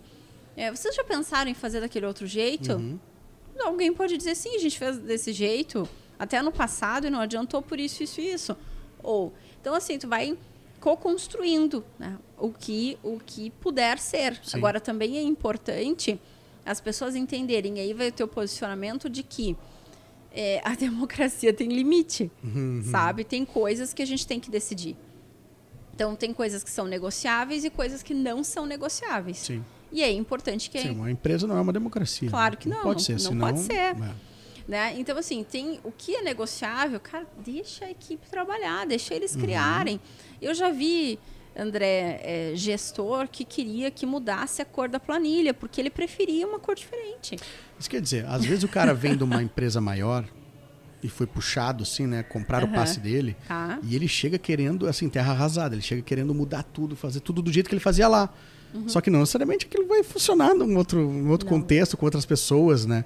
Vocês já pensaram em fazer daquele outro jeito? Uhum. Alguém pode dizer, sim, a gente fez desse jeito até ano passado e não adiantou por isso, isso e isso. Ou, então, assim, tu vai co-construindo, né, o que puder ser. Sim. Agora, também é importante as pessoas entenderem, aí vai o teu posicionamento de que a democracia tem limite, sabe? Tem coisas que a gente tem que decidir. Então, tem coisas que são negociáveis e coisas que não são negociáveis. Sim. E é importante que... Sim, uma empresa não é uma democracia. Claro que não. Pode ser, não senão... pode ser. Né? Então, assim, tem o que é negociável, cara, deixa a equipe trabalhar, deixa eles criarem. Eu já vi, André, gestor que queria que mudasse a cor da planilha, porque ele preferia uma cor diferente. Isso quer dizer, às vezes o cara vem de uma empresa maior e foi puxado, assim, né? Comprar o passe dele. E ele chega querendo, assim, terra arrasada. Ele chega querendo mudar tudo, fazer tudo do jeito que ele fazia lá. Só que não necessariamente aquilo vai funcionar num outro contexto, com outras pessoas, né?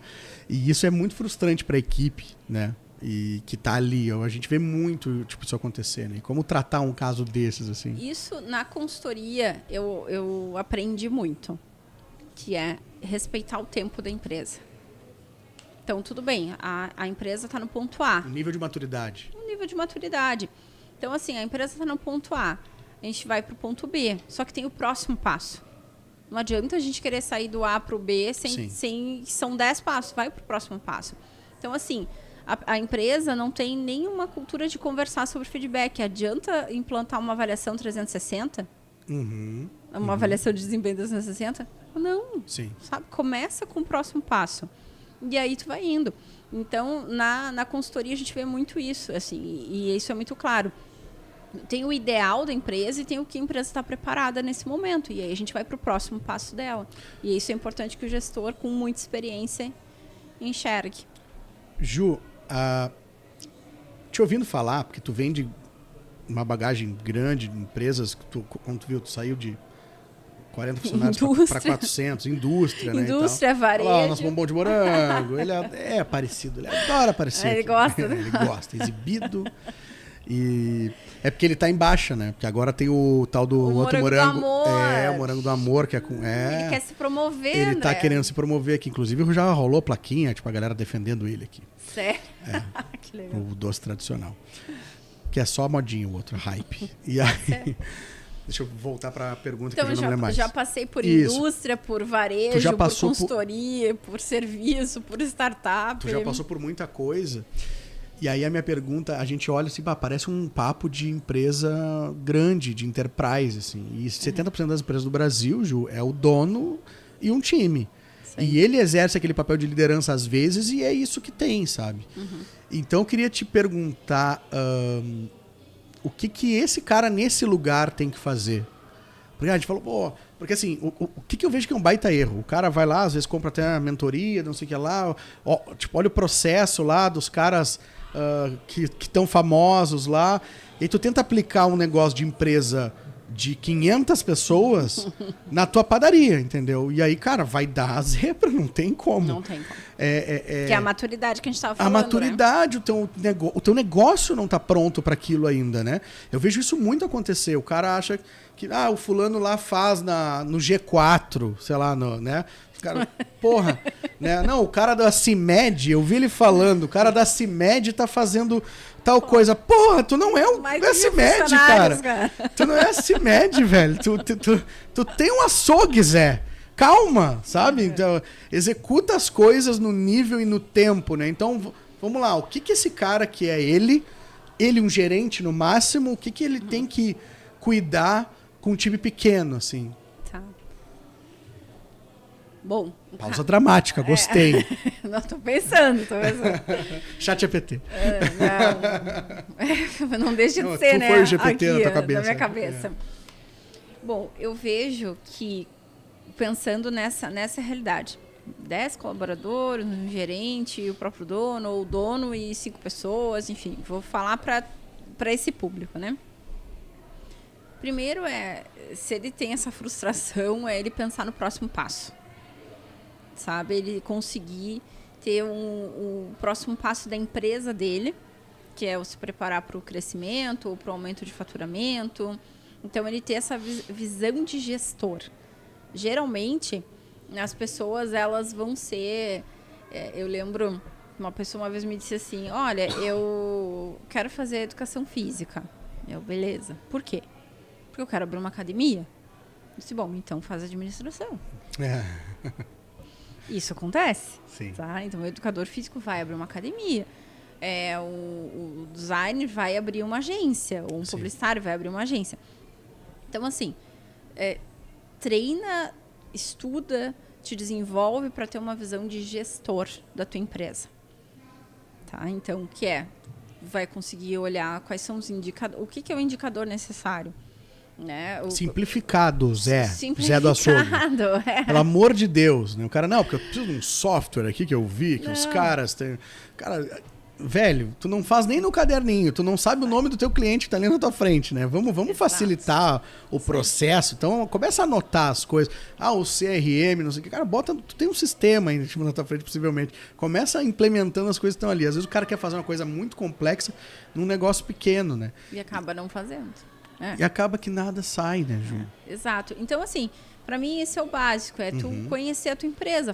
E isso é muito frustrante para a equipe, né? E que tá ali. A gente vê muito tipo, isso acontecer, né? E como tratar um caso desses, assim. Isso, na consultoria, eu aprendi muito. Que é respeitar o tempo da empresa. Então, tudo bem, a empresa está no ponto A. O nível de maturidade. O nível de maturidade. Então, assim, a empresa está no ponto A. A gente vai para o ponto B. Só que tem o próximo passo. Não adianta a gente querer sair do A para o B sem são 10 passos. Vai para o próximo passo. Então, assim, a empresa não tem nenhuma cultura de conversar sobre feedback. Adianta implantar uma avaliação 360? Uma avaliação de desempenho 360? Não. Sim. Sabe? Começa com o próximo passo. E aí tu vai indo. Então, na consultoria a gente vê muito isso, assim, e isso é muito claro. Tem o ideal da empresa e tem o que a empresa está preparada nesse momento. E aí a gente vai para o próximo passo dela. E isso é importante que o gestor, com muita experiência, enxergue. Ju, te ouvindo falar, porque tu vem de uma bagagem grande de empresas, como tu viu, tu saiu de 40 funcionários para 400, indústria, né? Indústria, varejo. Olha lá, o nosso bombom de morango, ele é parecido, ele adora aparecer. Ele gosta, né? Ele gosta, exibido. E é porque ele tá em baixa, né? Porque agora tem o tal do outro morango. Do amor. O morango do amor, que é com. Ele quer se promover, ele André. Tá querendo se promover aqui. Inclusive, já rolou plaquinha, tipo, a galera defendendo ele aqui. Sério? Que legal. O doce tradicional. Que é só modinho, o outro, hype. E aí. Deixa eu voltar para a pergunta então, que eu já não lembro mais. Já passei por indústria, por varejo, por consultoria, por serviço, por startup. Tu já passou por muita coisa. E aí a minha pergunta, a gente olha assim, parece um papo de empresa grande, de enterprise, assim. E 70% das empresas do Brasil, Ju, é o dono e um time. Sim. E ele exerce aquele papel de liderança às vezes e é isso que tem, sabe? Então eu queria te perguntar o que esse cara nesse lugar tem que fazer? Porque a gente falou, pô... Porque assim, o que eu vejo que é um baita erro? O cara vai lá, às vezes compra até a mentoria, não sei o que lá. Tipo, olha o processo lá dos caras que estão famosos lá. E aí tu tenta aplicar um negócio de empresa de 500 pessoas na tua padaria, entendeu? E aí, cara, vai dar a zebra, não tem como. Não tem como. Que é a maturidade que a gente estava falando, a maturidade, né? O teu negócio não está pronto para aquilo ainda, né? Eu vejo isso muito acontecer. O cara acha que o fulano lá faz no G4, sei lá, né? Cara, porra, né? Não, o cara da CIMED, eu vi ele falando, o cara da CIMED tá fazendo tal coisa. Porra, tu não é o CIMED, cara. Tu não é a CIMED, velho. Tu tem um açougue, Zé. Calma, sabe? Então, executa as coisas no nível e no tempo, né? Então, vamos lá. O que esse cara que é ele um gerente no máximo, o que ele tem que cuidar com um time pequeno, assim? Tá. Bom. Pausa dramática, gostei. Não, tô pensando. Chat GPT. Não deixa de ser, né? Foi o GPT aqui, na tua cabeça. Na minha cabeça. Bom, eu vejo que, pensando nessa realidade, 10 colaboradores, um gerente, o próprio dono, ou o dono e 5 pessoas, enfim, vou falar para esse público, né? Primeiro se ele tem essa frustração, é ele pensar no próximo passo, sabe? Ele conseguir ter o próximo passo da empresa dele, que é o se preparar para o crescimento ou para o aumento de faturamento. Então, ele ter essa visão de gestor. Geralmente, as pessoas, elas vão ser... eu lembro, uma pessoa uma vez me disse assim, olha, eu quero fazer educação física. Beleza. Por quê? Porque eu quero abrir uma academia. Eu disse, bom, então faz administração. Isso acontece. Sim. Tá? Então, o educador físico vai abrir uma academia. O designer vai abrir uma agência. Ou um publicitário vai abrir uma agência. Então, assim, treina, estuda, te desenvolve para ter uma visão de gestor da tua empresa. Tá? Então, vai conseguir olhar quais são os indicadores. O que é o indicador necessário? Né? Simplificado, Zé do açougue. Pelo amor de Deus, né? O cara, não, porque eu preciso de um software aqui que eu vi, que os caras têm... Cara, velho, tu não faz nem no caderninho, tu não sabe o nome do teu cliente que tá ali na tua frente, né? Vamos facilitar o processo. Então, começa a anotar as coisas. O CRM, não sei o que. Cara, tu tem um sistema aí na tua frente, possivelmente. Começa implementando as coisas que estão ali. Às vezes o cara quer fazer uma coisa muito complexa num negócio pequeno, né? E acaba não fazendo. E acaba que nada sai, né, Ju? Exato. Então, assim, para mim esse é o básico, tu conhecer a tua empresa,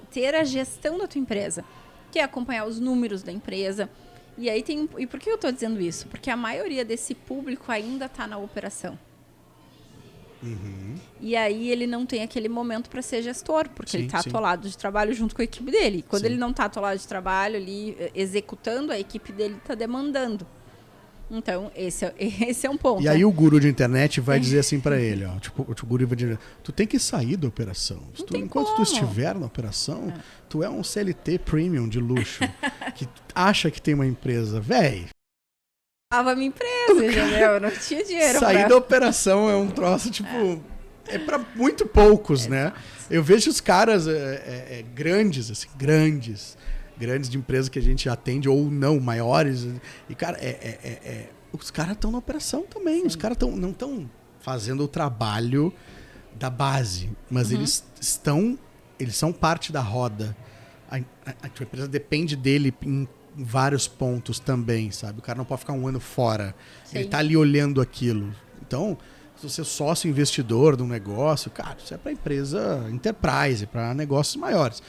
ter a gestão da tua empresa, que é acompanhar os números da empresa. E aí e por que eu estou dizendo isso? Porque a maioria desse público ainda está na operação. E aí ele não tem aquele momento para ser gestor, porque ele está atolado de trabalho junto com a equipe dele. Quando ele não está atolado de trabalho ali, executando, a equipe dele está demandando. Então, esse é um ponto. E aí o guru de internet vai dizer assim pra ele, ó, tipo, o guru vai dizer, tu tem que sair da operação. Enquanto tu estiver na operação, tu é um CLT premium de luxo, que acha que tem uma empresa. Véi. A minha empresa, entendeu? Eu não tinha dinheiro. Sair da operação é um troço, tipo... É pra muito poucos, né? Eu vejo os caras grandes, assim, grandes de empresas que a gente atende, ou não, maiores. E, cara, os caras estão na operação também. Os caras não estão fazendo o trabalho da base, mas eles são parte da roda. A tua empresa depende dele em vários pontos também, sabe? O cara não pode ficar um ano fora. Sim. Ele tá ali olhando aquilo. Então, se você é sócio investidor de um negócio, cara, isso é para empresa enterprise, para negócios maiores.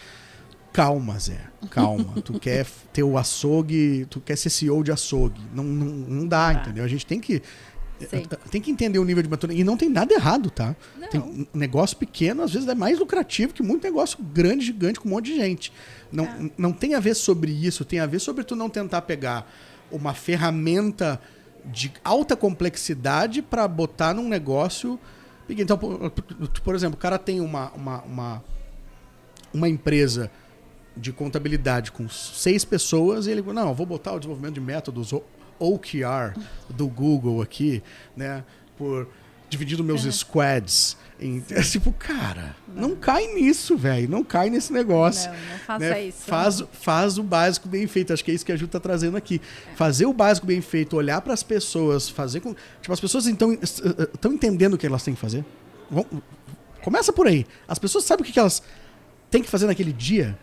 Calma, Zé. Calma. Tu quer ter o açougue, tu quer ser CEO de açougue. Não dá, entendeu? A gente tem que entender o nível de maturidade. E não tem nada errado, tá? Não. Tem um negócio pequeno, às vezes, é mais lucrativo que muito negócio grande, gigante, com um monte de gente. Não tem a ver sobre isso. Tem a ver sobre tu não tentar pegar uma ferramenta de alta complexidade para botar num negócio... Então, por exemplo, o cara tem uma empresa de contabilidade com 6 pessoas e ele, não, vou botar o desenvolvimento de métodos OKR do Google aqui, né, dividindo meus squads tipo, cara, não cai nisso, velho, não cai nesse negócio. Não faça né? isso. Faz o básico bem feito, acho que é isso que a Ju tá trazendo aqui. Fazer o básico bem feito, olhar para as pessoas, fazer com... Tipo, as pessoas então estão entendendo o que elas têm que fazer. Começa por aí. As pessoas sabem o que elas têm que fazer naquele dia,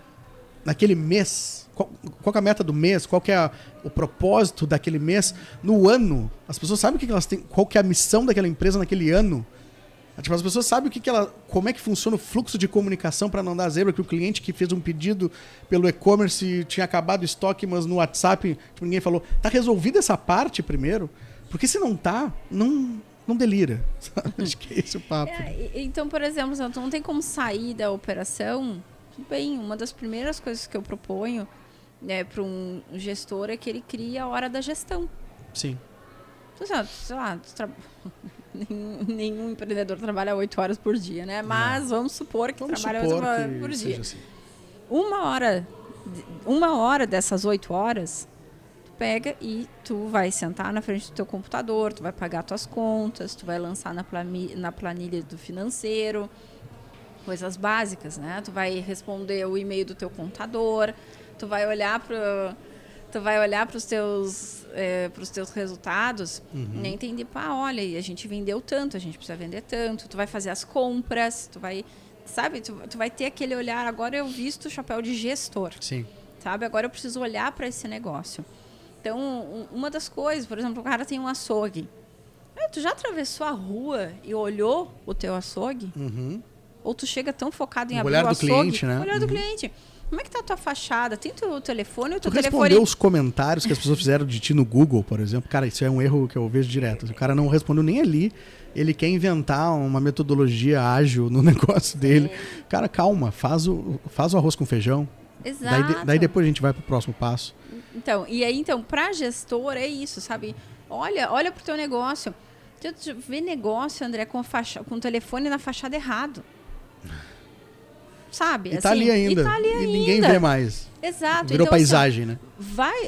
naquele mês, qual que é a meta do mês, qual que é o propósito daquele mês, no ano. As pessoas sabem o que elas têm, qual que é a missão daquela empresa naquele ano. Tipo, as pessoas sabem como é que funciona o fluxo de comunicação para não dar zebra, que o cliente que fez um pedido pelo e-commerce tinha acabado o estoque, mas no WhatsApp tipo, ninguém falou. Tá resolvida essa parte primeiro? Porque se não tá, não delira. Acho que é esse o papo. Então, por exemplo, não tem como sair da operação. Bem, uma das primeiras coisas que eu proponho para um gestor é que ele crie a hora da gestão. Sim. Sei lá, nenhum empreendedor trabalha 8 horas por dia, né? Mas vamos supor que trabalha 8 horas por dia. Assim. Uma hora dessas 8 horas, tu pega e tu vai sentar na frente do teu computador, tu vai pagar tuas contas, tu vai lançar na planilha do financeiro. Coisas básicas, né? Tu vai responder o e-mail do teu contador, tu vai olhar para os teus resultados e entender, olha, a gente vendeu tanto, a gente precisa vender tanto. Tu vai fazer as compras, tu vai ter aquele olhar, agora eu visto o chapéu de gestor. Sim. Sabe? Agora eu preciso olhar para esse negócio. Então, uma das coisas, por exemplo, o cara tem um açougue. Tu já atravessou a rua e olhou o teu açougue? Ou tu chega tão focado em abrir o açougue? Olhar do cliente, né? Olhar do cliente. Como é que tá a tua fachada? Tem o teu telefone? Tu respondeu os comentários que as pessoas fizeram de ti no Google, por exemplo? Cara, isso é um erro que eu vejo direto. O cara não respondeu nem ali. Ele quer inventar uma metodologia ágil no negócio dele. Cara, calma. Faz o arroz com feijão. Exato. Daí depois a gente vai pro próximo passo. Então, para gestor é isso, sabe? Olha pro teu negócio. Tu vê negócio, André, com o telefone na fachada errado. Sabe? E tá ali ainda. E ninguém vê mais. Exato. Virou então, paisagem, né?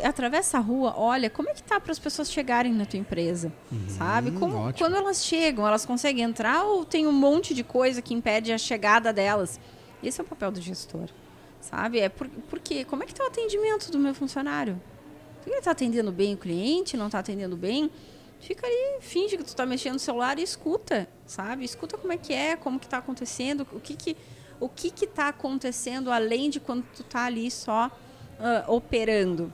Atravessa a rua, olha, como é que tá para as pessoas chegarem na tua empresa? Sabe? Quando elas chegam, elas conseguem entrar ou tem um monte de coisa que impede a chegada delas? Esse é o papel do gestor. Sabe? Porque como é que tá o atendimento do meu funcionário? Ele tá atendendo bem o cliente? Não tá atendendo bem? Fica ali, finge que tu tá mexendo no celular e escuta, sabe? Escuta como que tá acontecendo, o que tá acontecendo além de quando tu tá ali só operando.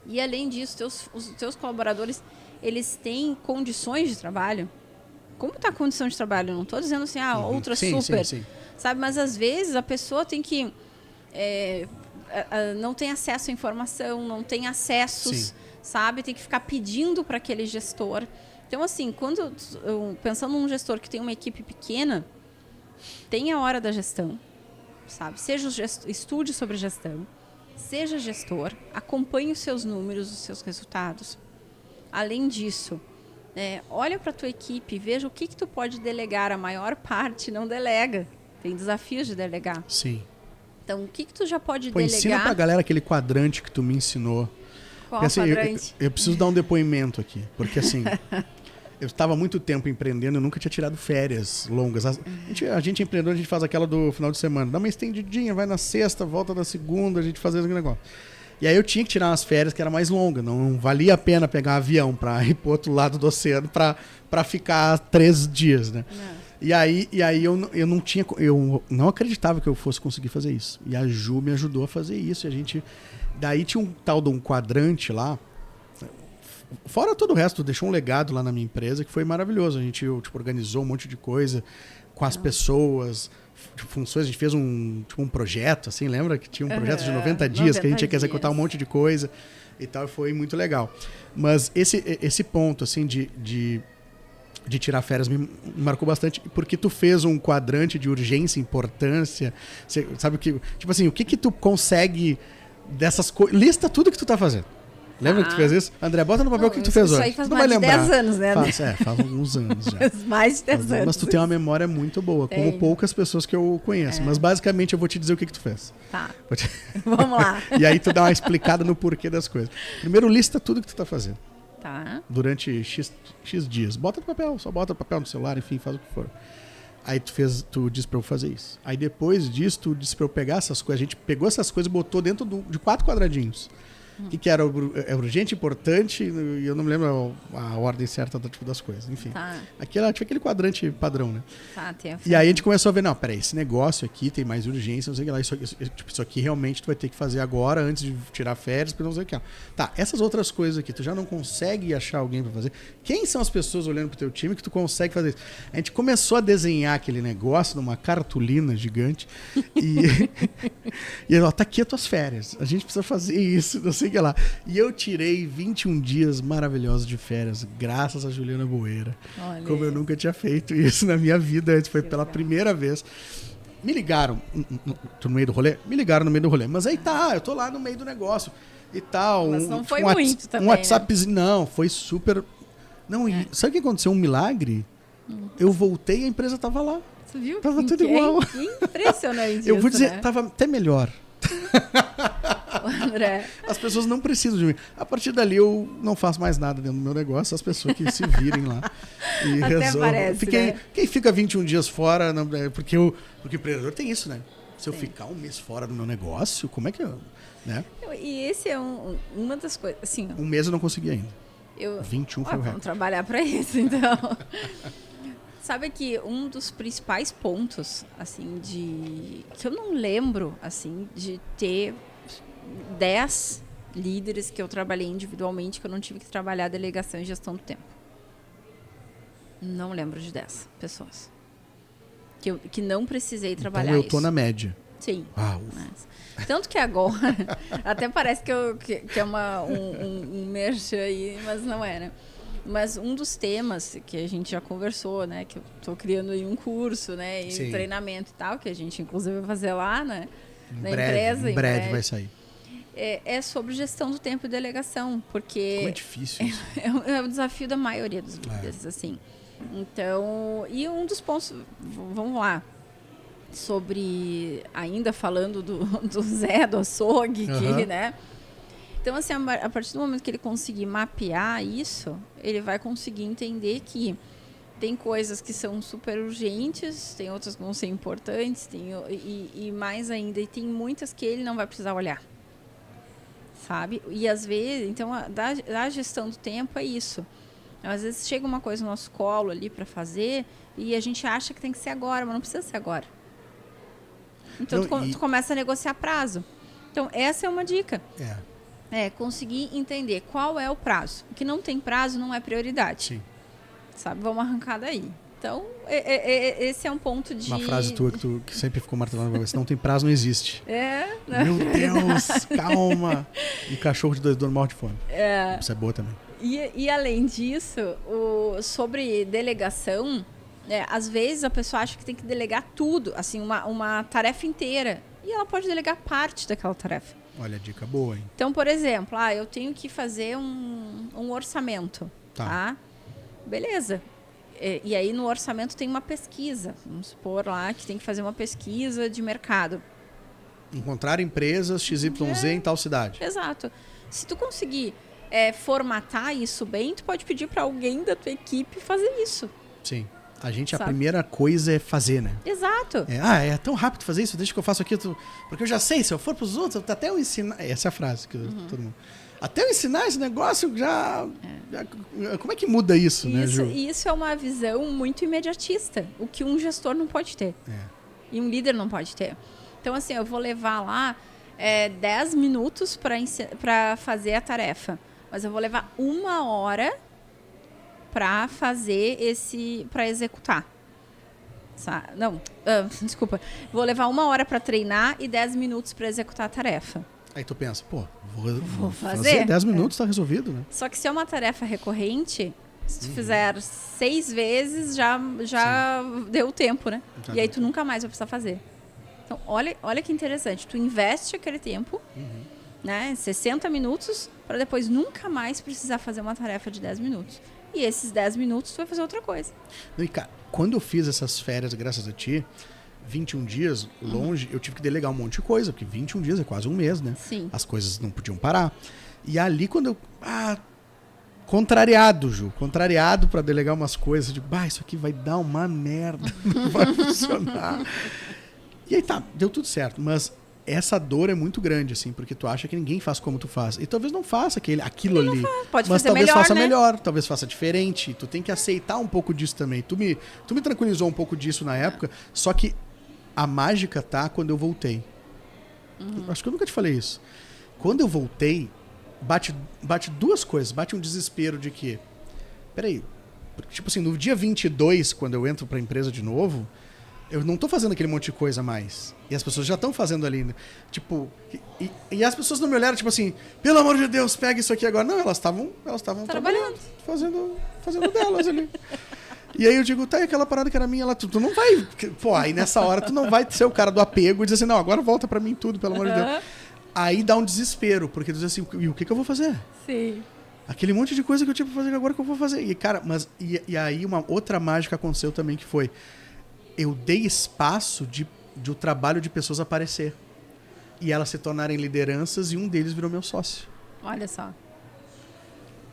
E além disso, os teus colaboradores, eles têm condições de trabalho? Como tá a condição de trabalho? Eu não tô dizendo assim, outra super, sim. Sabe? Mas às vezes a pessoa tem que... não tem acesso à informação, não tem acessos, sabe? Tem que ficar pedindo para aquele gestor. Então, assim, pensando num gestor que tem uma equipe pequena, tem a hora da gestão, sabe? Estude sobre gestão, seja gestor, acompanhe os seus números, os seus resultados. Além disso, olha para a tua equipe, veja o que tu pode delegar. A maior parte não delega. Tem desafios de delegar. Sim. Então, o que tu já pode delegar? Ensina pra galera aquele quadrante que tu me ensinou. Qual assim, quadrante? Eu preciso dar um depoimento aqui. Porque assim, eu estava há muito tempo empreendendo, eu nunca tinha tirado férias longas. A gente empreendedor, a gente faz aquela do final de semana. Dá uma estendidinha, vai na sexta, volta na segunda, a gente faz esse negócio. E aí eu tinha que tirar umas férias que era mais longa. Não valia a pena pegar um avião pra ir pro outro lado do oceano pra ficar 3 dias, né? Não. E aí eu não acreditava que eu fosse conseguir fazer isso. E a Ju me ajudou a fazer isso. E daí tinha um tal de um quadrante lá. Fora todo o resto, deixou um legado lá na minha empresa que foi maravilhoso. A gente organizou um monte de coisa com as pessoas, funções. A gente fez um projeto, assim, lembra? Que tinha um projeto de 90 dias que a gente tinha que executar um monte de coisa e tal. E foi muito legal. Mas esse ponto, assim, de tirar férias me marcou bastante, porque tu fez um quadrante de urgência, importância, você sabe o que, tipo assim, o que tu consegue dessas coisas, lista tudo que tu tá fazendo. Lembra que tu fez isso? André, bota no papel o que tu fez hoje. Isso aí faz tu mais vai de lembrar. 10 anos, né? Faz alguns anos já. Faz mais de 10 anos. Mas tu tem uma memória muito boa, como poucas pessoas que eu conheço. Mas basicamente eu vou te dizer o que tu fez. Tá. Vamos lá. E aí tu dá uma explicada no porquê das coisas. Primeiro lista tudo que tu tá fazendo. Tá. Durante X dias. Bota no papel, só bota no papel no celular, enfim, faz o que for. Aí tu disse pra eu fazer isso. Aí depois disso, tu disse pra eu pegar essas coisas. A gente pegou essas coisas e botou dentro de 4 quadradinhos. O que era urgente, importante, e eu não me lembro a ordem certa das coisas. Enfim. Tá. Tinha aquele quadrante padrão, né? Tá, e aí a gente começou a ver, não, peraí, esse negócio aqui tem mais urgência, não sei o que lá. Isso aqui realmente tu vai ter que fazer agora, antes de tirar férias, não sei o que lá. Tá, essas outras coisas aqui, tu já não consegue achar alguém pra fazer. Quem são as pessoas olhando pro teu time que tu consegue fazer isso? A gente começou a desenhar aquele negócio numa cartolina gigante e ó, tá aqui as tuas férias. A gente precisa fazer isso, não sei o que lá. E eu tirei 21 dias maravilhosos de férias, graças a Juliana Boeira. Olha. Como eu nunca tinha feito isso na minha vida antes, foi pela primeira vez. Me ligaram no meio do rolê? Me ligaram no meio do rolê. Mas aí tá, eu tô lá no meio do negócio e tal. Mas não foi muito também, um WhatsAppzinho, né? Não, foi super... Não, sabe o que aconteceu? Um milagre? Eu voltei e a empresa tava lá. Você viu? Tava tudo igual. Que impressionante Eu vou isso, dizer, né? tava até melhor. André. As pessoas não precisam de mim. A partir dali eu não faço mais nada dentro do meu negócio, as pessoas que se virem lá e Até resolvem. parece, né? Quem fica 21 dias fora, porque o empreendedor tem isso, né? Se eu Sim. ficar um mês fora do meu negócio, como é que eu... Né? E esse é uma das coisas, assim... Um mês eu não consegui ainda. 21 foi o vamos recorde. trabalhar para isso, então. Sabe que um dos principais pontos, assim, que eu não lembro, assim, de ter 10 líderes que eu trabalhei individualmente, que eu não tive que trabalhar a delegação e gestão do tempo. Não lembro de 10 pessoas. Que não precisei trabalhar Então eu isso. tô na média. Sim. Ufa. Tanto que agora, até parece que é um merchan aí, mas não era. Mas um dos temas que a gente já conversou, né, que eu tô criando aí um curso, né, e Sim. treinamento e tal, que a gente inclusive vai fazer lá, né, na Em empresa. Em breve vai sair. É sobre gestão do tempo e delegação, porque Como é difícil isso. é o desafio da maioria dos líderes, assim. Então, e um dos pontos, vamos lá, sobre, ainda falando do Zé, do açougue, que, né? Então, assim, a partir do momento que ele conseguir mapear isso, ele vai conseguir entender que tem coisas que são super urgentes, tem outras que vão ser importantes, e mais ainda, e tem muitas que ele não vai precisar olhar, sabe? E às vezes, então, da gestão do tempo é isso. Às vezes chega uma coisa no nosso colo ali para fazer e a gente acha que tem que ser agora, mas não precisa ser agora. Então, tu começa a negociar prazo. Então, essa é uma dica. Conseguir entender qual é o prazo. O que não tem prazo não é prioridade. Sim. Sabe? Vamos arrancar daí. Então, esse é um ponto de... Uma frase tua que sempre ficou martelando, se não tem prazo, não existe. Não. Meu Deus, calma. E cachorro de 2 donos morre de fome. Isso é boa também. E além disso, sobre delegação, às vezes a pessoa acha que tem que delegar tudo, assim, uma tarefa inteira. E ela pode delegar parte daquela tarefa. Olha, dica boa, hein? Então, por exemplo, eu tenho que fazer um orçamento, tá? Beleza. E aí no orçamento tem uma pesquisa. Vamos supor lá que tem que fazer uma pesquisa de mercado. Encontrar empresas XYZ em tal cidade. Exato. Se tu conseguir formatar isso bem, tu pode pedir para alguém da tua equipe fazer isso. Sim. A primeira coisa é fazer, né? Exato. É tão rápido fazer isso, deixa que eu faço aqui. Porque eu já sei, se eu for pros outros, até eu ensinar... Essa é a frase que todo mundo... Até eu ensinar esse negócio, já... Como é que muda isso, né, Ju? Isso é uma visão muito imediatista. O que um gestor não pode ter. E um líder não pode ter. Então, assim, eu vou levar lá 10 minutos para fazer a tarefa. Mas eu vou levar 1 hora para para executar. Não, desculpa. Vou levar 1 hora para treinar e 10 minutos para executar a tarefa. Aí tu pensa, vou fazer 10 minutos, tá resolvido, né? Só que se é uma tarefa recorrente, se tu fizer 6 vezes, já deu tempo, né? E aí tu nunca mais vai precisar fazer. Então, olha que interessante. Tu investe aquele tempo, né? 60 minutos, para depois nunca mais precisar fazer uma tarefa de 10 minutos. E esses 10 minutos tu vai fazer outra coisa. E, cara, quando eu fiz essas férias, graças a ti, 21 dias longe, eu tive que delegar um monte de coisa, porque 21 dias é quase um mês, né? Sim. As coisas não podiam parar. E ali, quando eu... contrariado, Ju. Contrariado pra delegar umas coisas. Eu digo, isso aqui vai dar uma merda. Não vai funcionar. E aí deu tudo certo. Mas essa dor é muito grande, assim, porque tu acha que ninguém faz como tu faz. E talvez não faça aquilo ali. Pode mas fazer talvez melhor, faça né? melhor, talvez faça diferente. Tu tem que aceitar um pouco disso também. Tu me tranquilizou um pouco disso na época, só que a mágica quando eu voltei. Acho que eu nunca te falei isso. Quando eu voltei, bate 2 coisas. Bate um desespero de que... Peraí. Tipo assim, no dia 22, quando eu entro pra empresa de novo, eu não tô fazendo aquele monte de coisa mais. E as pessoas já estão fazendo ali, né? Tipo... E as pessoas não me olharam, tipo assim... Pelo amor de Deus, pega isso aqui agora. Não, elas estavam trabalhando. Fazendo delas ali. E aí eu digo, e aquela parada que era minha lá, tu não vai... aí nessa hora tu não vai ser o cara do apego e dizer assim, não, agora volta pra mim tudo, pelo amor de Deus. Aí dá um desespero, porque tu diz assim, e o que eu vou fazer? Sim. Aquele monte de coisa que eu tive pra fazer agora que eu vou fazer. E, cara, e aí uma outra mágica aconteceu também, que foi... Eu dei espaço de o trabalho de pessoas aparecer. e elas se tornarem lideranças, e um deles virou meu sócio. Olha só.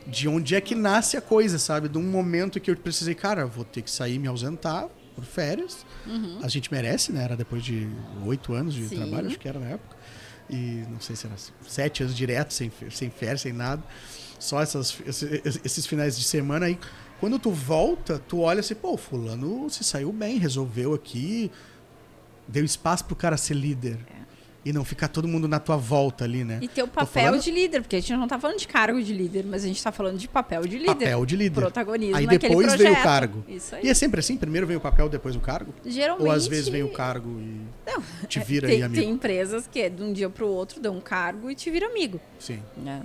De onde é que nasce a coisa, sabe? De um momento que eu precisei, cara, vou ter que sair, me ausentar por férias. A gente merece, né? Era depois de 8 anos de trabalho, acho que era na época. E não sei se era 7 anos direto, sem férias, sem nada. Só esses finais de semana aí. Quando tu volta, tu olha assim, pô, fulano se saiu bem, resolveu aqui, deu espaço pro cara ser líder. E não ficar todo mundo na tua volta ali, né? E ter o papel de líder, porque a gente não tá falando de cargo de líder, mas a gente tá falando de papel de líder. Papel de líder. Protagonismo aí naquele depois projeto. veio o cargo. Isso aí. E é sempre assim? Primeiro vem o papel, depois o cargo? Geralmente... Ou às vezes vem o cargo e não, te vira aí amigo? Tem empresas que de um dia pro outro dão um cargo e te vira amigo. Sim. Né?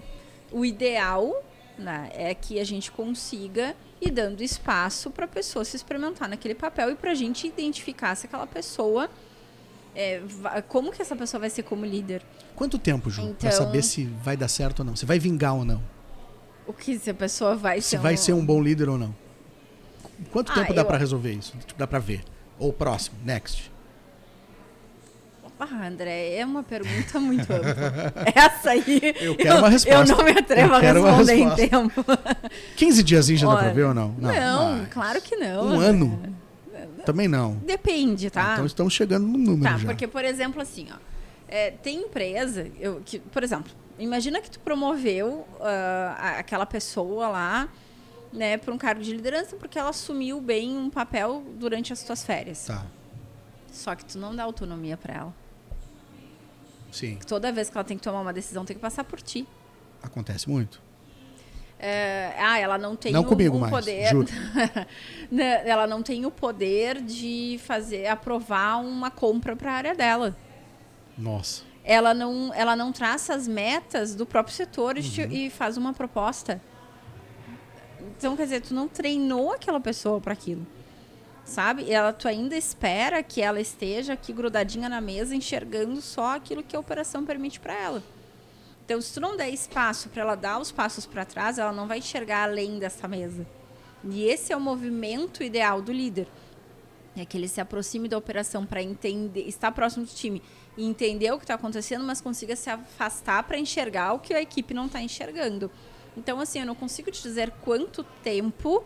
O ideal, né, é que a gente consiga ir dando espaço para a pessoa se experimentar naquele papel e para a gente identificar se aquela pessoa... como que essa pessoa vai ser como líder? Quanto tempo, Ju, então, pra saber se vai dar certo ou não? Se vai vingar ou não? O que se a pessoa vai ser vai ser um bom líder ou não? Quanto tempo dá pra resolver isso? Dá pra ver? Ou próximo, next? André, é uma pergunta muito ampla. Essa aí, eu quero uma resposta. Eu não me atrevo a responder em tempo. 15 diazinhos já dá pra ver ou não? Não, claro que não. Um ano? Também não. Depende, tá? Então estamos chegando no número já. Porque, por exemplo, assim, ó, tem empresa, por exemplo, imagina que tu promoveu aquela pessoa lá, né, para um cargo de liderança porque ela assumiu bem um papel durante as tuas férias. Tá. Só que tu não dá autonomia para ela. Sim. Toda vez que ela tem que tomar uma decisão, tem que passar por ti. Acontece muito. Ela não tem não comigo mais, poder. Juro. Ela não tem o poder de aprovar uma compra para a área dela. Nossa. Ela não traça as metas do próprio setor e faz uma proposta. Então, quer dizer, tu não treinou aquela pessoa para aquilo. Sabe? Tu ainda espera que ela esteja aqui grudadinha na mesa, enxergando só aquilo que a operação permite para ela. Então, se tu não der espaço para ela dar os passos para trás, ela não vai enxergar além dessa mesa. E esse é o movimento ideal do líder. É que ele se aproxime da operação para entender, estar próximo do time e entender o que está acontecendo, mas consiga se afastar para enxergar o que a equipe não está enxergando. Então, assim, eu não consigo te dizer quanto tempo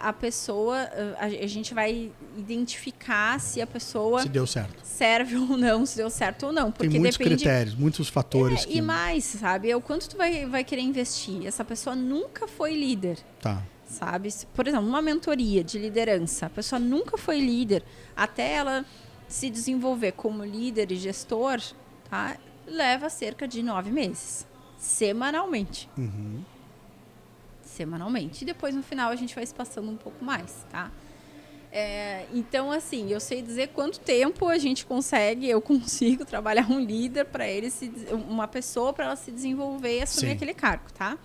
a pessoa... A gente vai identificar se a pessoa... Se deu certo. Serve ou não, se deu certo ou não. Porque tem muitos depende, critérios, muitos fatores. E mais, sabe? O quanto tu vai querer investir. Essa pessoa nunca foi líder. Tá. Sabe? Por exemplo, uma mentoria de liderança. A pessoa nunca foi líder. Até ela se desenvolver como líder e gestor, tá? Leva cerca de 9 meses. Semanalmente. Semanalmente. E depois, no final, a gente vai espaçando um pouco mais, tá? Então, assim, eu sei dizer quanto tempo a gente eu consigo trabalhar um líder para ele, uma pessoa para ela se desenvolver e assumir aquele cargo, tá?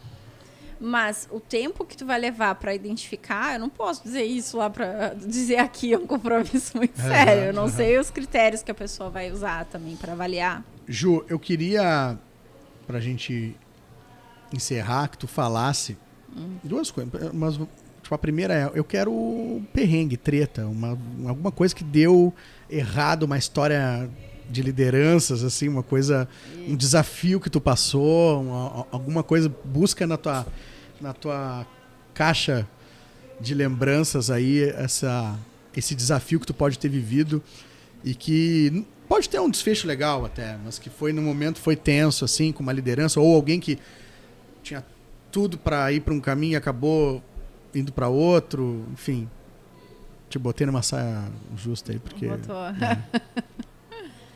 Mas o tempo que tu vai levar para identificar, eu não posso dizer isso lá para dizer aqui, é um compromisso muito sério. Eu não sei os critérios que a pessoa vai usar também para avaliar. Ju, eu queria, pra gente encerrar, que tu falasse duas coisas. Mas, tipo, a primeira eu quero perrengue, treta, alguma coisa que deu errado, uma história de lideranças, assim, uma coisa, um desafio que tu passou, alguma coisa, busca na tua caixa de lembranças aí esse desafio que tu pode ter vivido e que pode ter um desfecho legal até, mas que no momento foi tenso, assim, com uma liderança, ou alguém que tinha tudo para ir para um caminho e acabou indo para outro, enfim. Te botei numa saia justa aí, porque...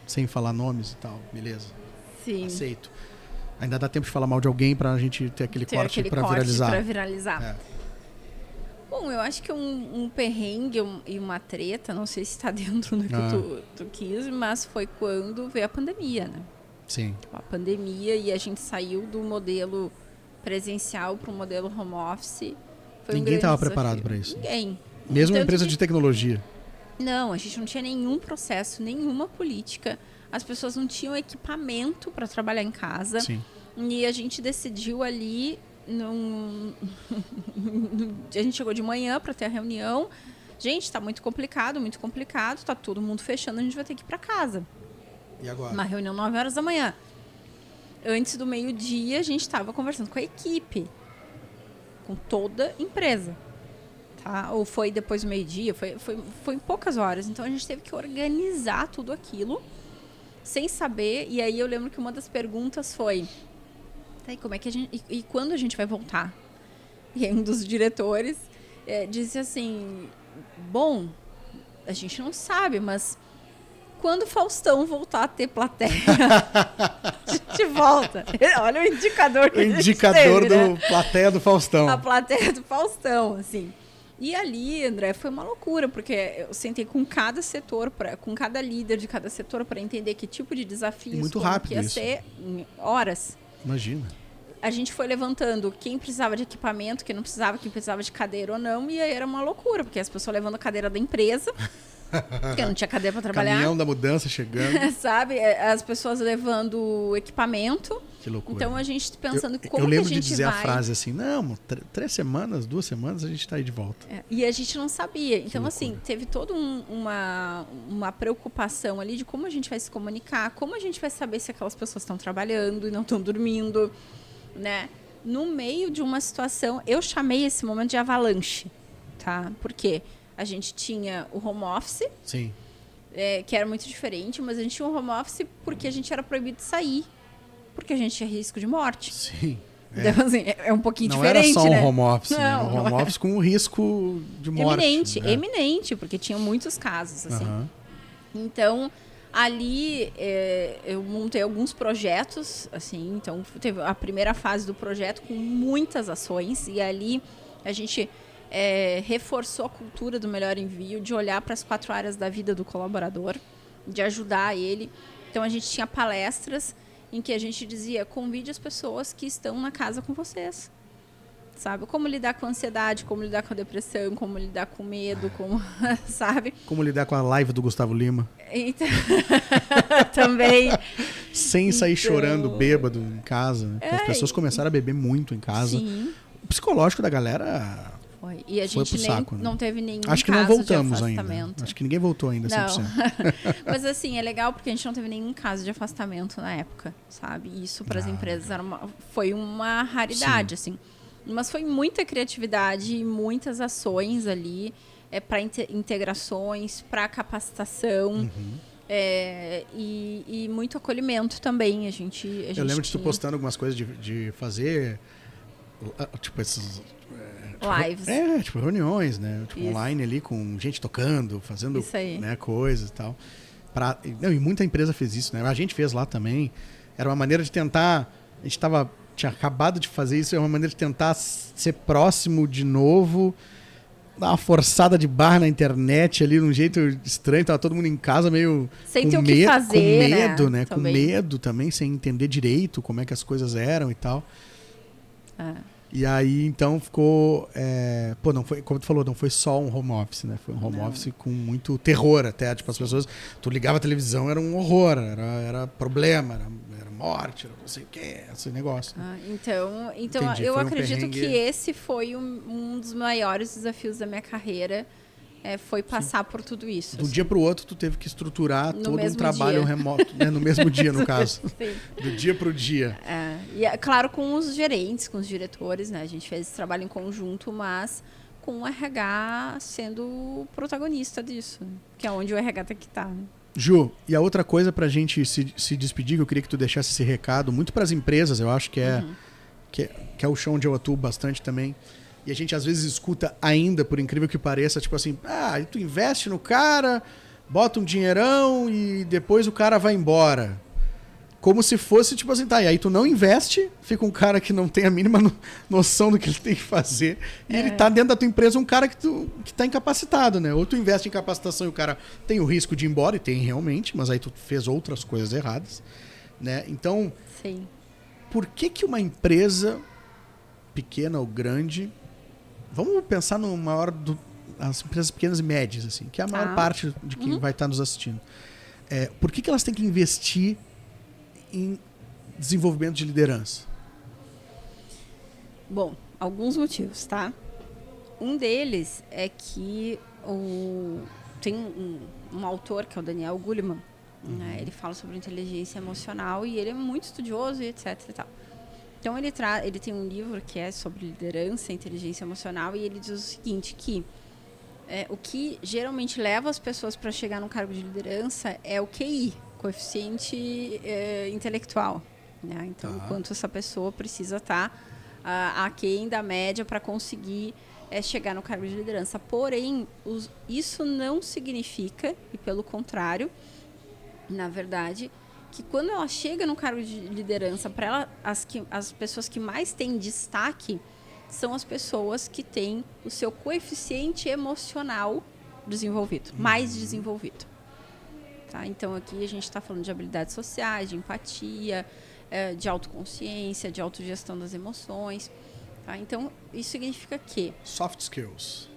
sem falar nomes e tal, beleza. Sim. Aceito. Ainda dá tempo de falar mal de alguém pra gente ter aquele corte pra viralizar. Bom, eu acho que um perrengue e uma treta, não sei se está dentro do que tu quis, mas foi quando veio a pandemia, né? Sim. A pandemia e a gente saiu do modelo presencial para o modelo home office. Ninguém estava preparado para isso. Ninguém. Mesmo uma empresa de tecnologia. Não, a gente não tinha nenhum processo, nenhuma política. As pessoas não tinham equipamento para trabalhar em casa. Sim. E a gente decidiu ali... A gente chegou de manhã para ter a reunião. Gente, está muito complicado, está todo mundo fechando, a gente vai ter que ir para casa. E agora? Uma reunião 9 horas da manhã. Antes do meio-dia, a gente estava conversando com a equipe. Com toda a empresa. Tá? Ou foi depois do meio-dia, foi em poucas horas. Então, a gente teve que organizar tudo aquilo, sem saber. E aí, eu lembro que uma das perguntas foi... Tá, e como é que a gente... E quando a gente vai voltar? E aí, um dos diretores disse assim... Bom, a gente não sabe, mas... Quando o Faustão voltar a ter plateia, a gente volta. Olha o indicador que O indicador teve, do plateia do Faustão. A plateia do Faustão, assim. E ali, André, foi uma loucura, porque eu sentei com cada setor, com cada líder de cada setor, para entender que tipo de desafios muito rápido que ia isso. ser em horas. Imagina. A gente foi levantando quem precisava de equipamento, quem não precisava, quem precisava de cadeira ou não, e aí era uma loucura, porque as pessoas levando a cadeira da empresa... Porque não tinha cadeira para trabalhar. Caminhão da mudança chegando. Sabe? As pessoas levando equipamento. Que loucura. Então a gente pensando como eu lembro que a gente de dizer vai... a frase assim, não, 3 semanas, 2 semanas a gente está aí de volta. E a gente não sabia. Então, assim, teve toda uma preocupação ali de como a gente vai se comunicar, como a gente vai saber se aquelas pessoas estão trabalhando e não estão dormindo, né? No meio de uma situação, eu chamei esse momento de avalanche, tá? Por quê? A gente tinha o home office, Sim. Que era muito diferente, mas a gente tinha um home office porque a gente era proibido de sair, porque a gente tinha risco de morte. Sim. Então, assim, é um pouquinho não diferente, era só um né? home office, Não, né? Um home office com um risco de morte. Eminente, né? eminente, porque tinha muitos casos, assim. Aham. Então, ali eu montei alguns projetos, assim, então teve a primeira fase do projeto com muitas ações, e ali a gente reforçou a cultura do melhor envio, de olhar para as 4 áreas da vida do colaborador, de ajudar ele. Então, a gente tinha palestras em que a gente dizia, convide as pessoas que estão na casa com vocês. Sabe? Como lidar com a ansiedade, como lidar com a depressão, como lidar com o medo, como, sabe? Como lidar com a live do Gustavo Lima. Então, também. Sem sair chorando, bêbado em casa. Né? Porque as pessoas começaram a beber muito em casa. Sim. O psicológico da galera Foi. E a foi gente pro saco, né? não teve nenhum Acho que não caso voltamos de ainda. afastamento. Acho que ninguém voltou ainda 100%. Não. Mas assim, é legal porque a gente não teve nenhum caso de afastamento na época, sabe? E isso para as empresas foi uma raridade, assim. Mas foi muita criatividade e muitas ações ali para integrações, para capacitação e muito acolhimento também. Eu lembro de tu postando algumas coisas de fazer tipo esses lives. Tipo reuniões, né? Tipo Isso. online ali com gente tocando, fazendo né, coisas e tal. E muita empresa fez isso, né? A gente fez lá também. Era uma maneira de tentar... A gente tinha acabado de fazer isso, é uma maneira de tentar ser próximo de novo, dar uma forçada de barra na internet ali, de um jeito estranho, tava todo mundo em casa meio sem ter o que fazer, com medo, né? Também. Com medo também, sem entender direito como é que as coisas eram e tal. E aí, então, ficou... não foi, como tu falou, não foi só um home office, né? Foi um home office com muito terror até. Tipo, as pessoas... Tu ligava a televisão, era um horror, era problema, era morte, era não sei o que, esse negócio. Então Entendi, eu foi um acredito perrengue. que esse foi um dos maiores desafios da minha carreira, foi passar por tudo isso. De um dia para o outro, tu teve que estruturar todo um trabalho dia. remoto, né? No mesmo dia, no caso. Sim. Do dia para o dia. E claro, com os gerentes, com os diretores, né? A gente fez esse trabalho em conjunto, mas com o RH sendo o protagonista disso, que é onde o RH tem que estar, né? Ju, e a outra coisa pra gente se despedir, que eu queria que tu deixasse esse recado, muito pras empresas, eu acho que é o chão onde eu atuo bastante também. E a gente às vezes escuta ainda, por incrível que pareça, tipo assim, tu investe no cara, bota um dinheirão e depois o cara vai embora. Como se fosse, tipo assim, e aí tu não investe, fica um cara que não tem a mínima noção do que ele tem que fazer, e ele tá dentro da tua empresa um cara que tá incapacitado, né? Ou tu investe em capacitação e o cara tem o risco de ir embora, e tem realmente, mas aí tu fez outras coisas erradas, né? Então, Sim. Por que uma empresa, pequena ou grande, vamos pensar no maior as empresas pequenas e médias, assim, que é a maior parte de quem vai estar nos assistindo. Por que elas têm que investir em desenvolvimento de liderança? Bom, alguns motivos, tá? Um deles é que tem um autor, que é o Daniel Goleman, Né? Ele fala sobre inteligência emocional e ele é muito estudioso e etc. E tal. Então, ele tem um livro que é sobre liderança e inteligência emocional e ele diz o seguinte, que o que geralmente leva as pessoas para chegar no cargo de liderança é o QI, coeficiente intelectual. Né? Então, quanto essa pessoa precisa estar aquém da média para conseguir chegar no cargo de liderança. Porém, isso não significa, e pelo contrário, na verdade, que quando ela chega no cargo de liderança, para ela, as pessoas que mais têm destaque são as pessoas que têm o seu coeficiente emocional desenvolvido, mais desenvolvido. Tá? Então, aqui a gente está falando de habilidades sociais, de empatia, de autoconsciência, de autogestão das emoções. Tá? Então, isso significa que... Soft skills.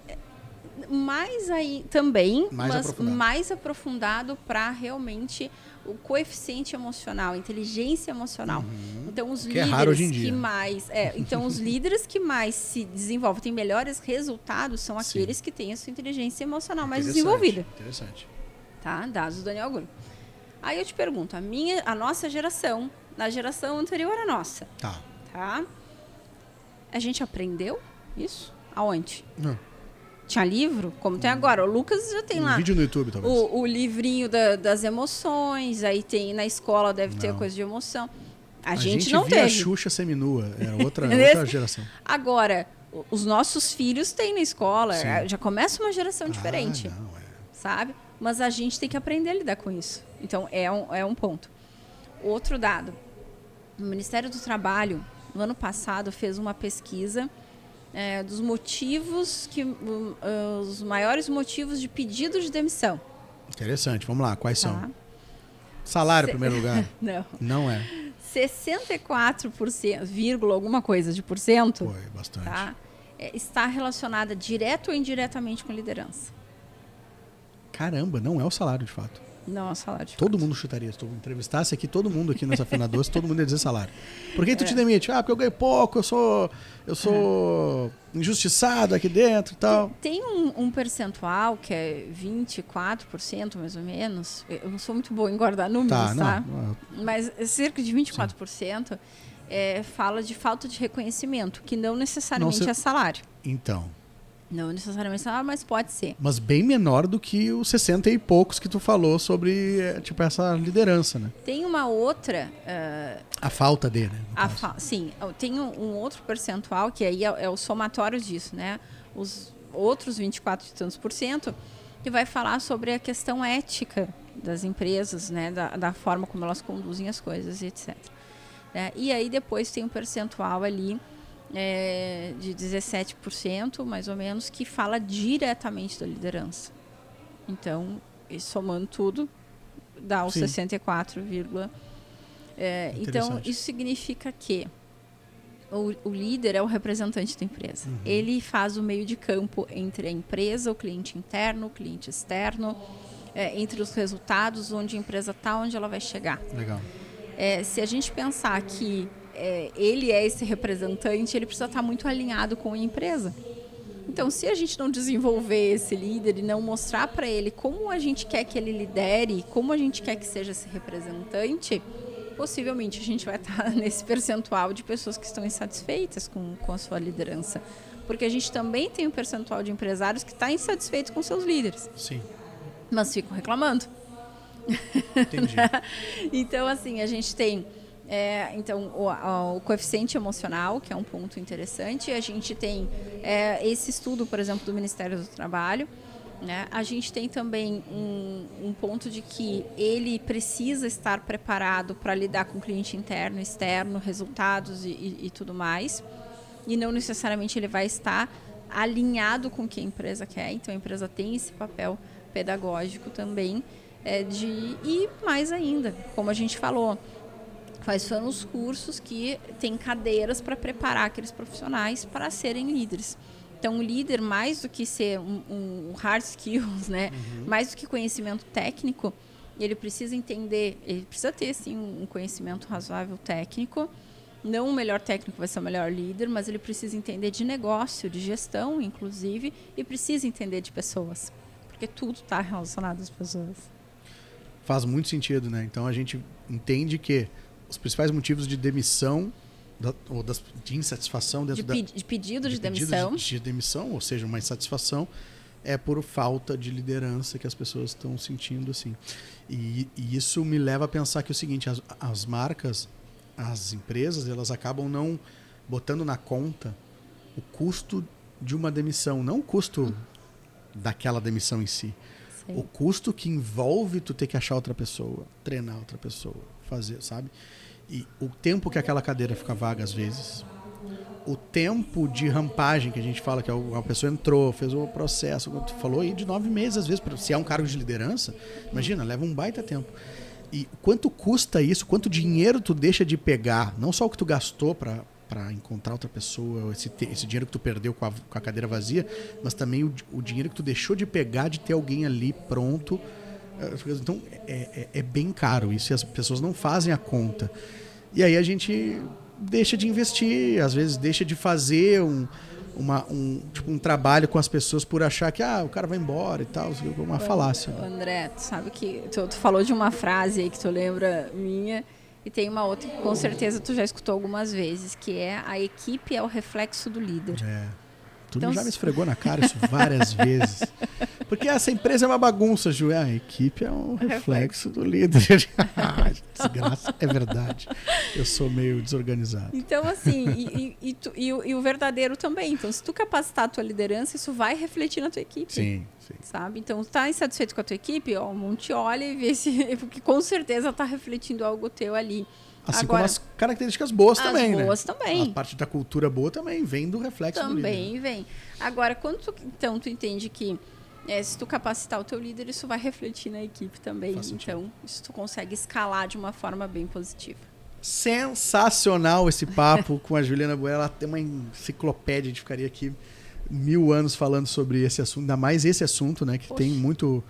Mais aí também, mais aprofundado para realmente o coeficiente emocional, inteligência emocional. Então, os líderes raro hoje em dia. que mais... então, os líderes que mais se desenvolvem, têm melhores resultados, são aqueles que têm a sua inteligência emocional mais desenvolvida. Interessante. Tá? Dados do Daniel Goleman. Aí eu te pergunto, a nossa geração, na geração anterior à nossa, tá? A gente aprendeu isso? Aonde? Não. Tinha livro, como tem agora. O Lucas já tem lá. Vídeo no YouTube, talvez. O livrinho das emoções, aí tem na escola, deve ter coisa de emoção. A gente não via teve. A Xuxa seminua, era outra geração. Agora, os nossos filhos têm na escola, já começa uma geração diferente. Sabe? Mas a gente tem que aprender a lidar com isso. Então, é um ponto. Outro dado. O Ministério do Trabalho, no ano passado, fez uma pesquisa dos motivos, os maiores motivos de pedido de demissão. Interessante. Vamos lá. Quais são? Salário, em primeiro lugar. Não. Não é. 64%, vírgula alguma coisa de porcento. Foi, bastante. Tá? Está relacionada direto ou indiretamente com liderança. Caramba, não é o salário, de fato. Não é o salário, de todo fato. mundo chutaria. Se tu entrevistasse aqui, todo mundo aqui nessa Fena Doce, todo mundo ia dizer salário. Por que tu te demite? Porque eu ganho pouco, eu sou injustiçado aqui dentro e tal. Tem um percentual que é 24%, mais ou menos. Eu não sou muito boa em guardar números, tá? Mas cerca de 24% fala de falta de reconhecimento, que não necessariamente é salário. Então. Não necessariamente salário, mas pode ser. Mas bem menor do que os 60 e poucos que tu falou sobre essa liderança, né? Tem uma outra... a falta dele, né? Sim, tem um outro percentual, que aí é o somatório disso, né? Os outros 24 e tantos %, que vai falar sobre a questão ética das empresas, né? Da forma como elas conduzem as coisas, etc. E aí depois tem um percentual ali de 17%, mais ou menos, que fala diretamente da liderança. Então, somando tudo, dá os 64, então, isso significa que o líder é o representante da empresa. Ele faz o meio de campo entre a empresa, o cliente interno, o cliente externo, entre os resultados, onde a empresa está, onde ela vai chegar. Legal. Se a gente pensar que ele é esse representante, ele precisa estar muito alinhado com a empresa. Então, se a gente não desenvolver esse líder e não mostrar para ele como a gente quer que ele lidere, como a gente quer que seja esse representante, possivelmente a gente vai estar nesse percentual de pessoas que estão insatisfeitas com a sua liderança. Porque a gente também tem um percentual de empresários que está insatisfeito com seus líderes. Sim. Mas ficam reclamando. Entendi. Então, assim, a gente tem... então, o coeficiente emocional, que é um ponto interessante. A gente tem esse estudo, por exemplo, do Ministério do Trabalho. Né? A gente tem também um ponto de que ele precisa estar preparado para lidar com o cliente interno, externo, resultados e tudo mais. E não necessariamente ele vai estar alinhado com o que a empresa quer. Então, a empresa tem esse papel pedagógico também. E mais ainda, como a gente falou, quais foram os cursos que têm cadeiras para preparar aqueles profissionais para serem líderes. Então, o líder, mais do que ser um hard skills, né? Mais do que conhecimento técnico, ele precisa entender, ele precisa ter, sim, um conhecimento razoável técnico. Não o melhor técnico vai ser o melhor líder, mas ele precisa entender de negócio, de gestão, inclusive, e precisa entender de pessoas, porque tudo está relacionado às pessoas. Faz muito sentido, né? Então a gente entende que os principais motivos de demissão de insatisfação dentro de pedido de demissão. De demissão, ou seja, uma insatisfação, é por falta de liderança que as pessoas estão sentindo assim. E isso me leva a pensar que é o seguinte, as marcas, as empresas, elas acabam não botando na conta o custo de uma demissão, não o custo daquela demissão em si. Sim. O custo que envolve tu ter que achar outra pessoa, treinar outra pessoa, fazer, sabe? E o tempo que aquela cadeira fica vaga às vezes, o tempo de rampagem que a gente fala, que a pessoa entrou, fez o processo, como tu falou aí, de 9 meses às vezes, se é um cargo de liderança, imagina, leva um baita tempo. E quanto custa isso, quanto dinheiro tu deixa de pegar, não só o que tu gastou para encontrar outra pessoa, esse dinheiro que tu perdeu com a cadeira vazia, mas também o dinheiro que tu deixou de pegar de ter alguém ali pronto. Então é bem caro isso, e as pessoas não fazem a conta. E aí a gente deixa de investir, às vezes deixa de fazer um trabalho com as pessoas por achar que o cara vai embora e tal, uma falácia. André, tu sabe que tu falou de uma frase aí que tu lembra minha, e tem uma outra que com certeza tu já escutou algumas vezes, que é: a equipe é o reflexo do líder. Tu então, já me esfregou na cara isso várias vezes. Porque essa empresa é uma bagunça, Ju. A equipe é um reflexo do líder. Desgraça, é verdade. Eu sou meio desorganizado. Então, assim, e o verdadeiro também. Então, se tu capacitar a tua liderança, isso vai refletir na tua equipe. Sim. Sabe? Então, tu tá insatisfeito com a tua equipe, monte olha e vê se... Porque com certeza tá refletindo algo teu ali. Assim como as características boas também, né? As boas também. A parte da cultura boa também vem do reflexo do líder. Também vem. Agora, quando tu entende que se tu capacitar o teu líder, isso vai refletir na equipe também. Então, isso tu consegue escalar de uma forma bem positiva. Sensacional esse papo com a Juliana Boera. Ela tem uma enciclopédia, a gente ficaria aqui 1000 anos falando sobre esse assunto, ainda mais esse assunto, né? Que tem muito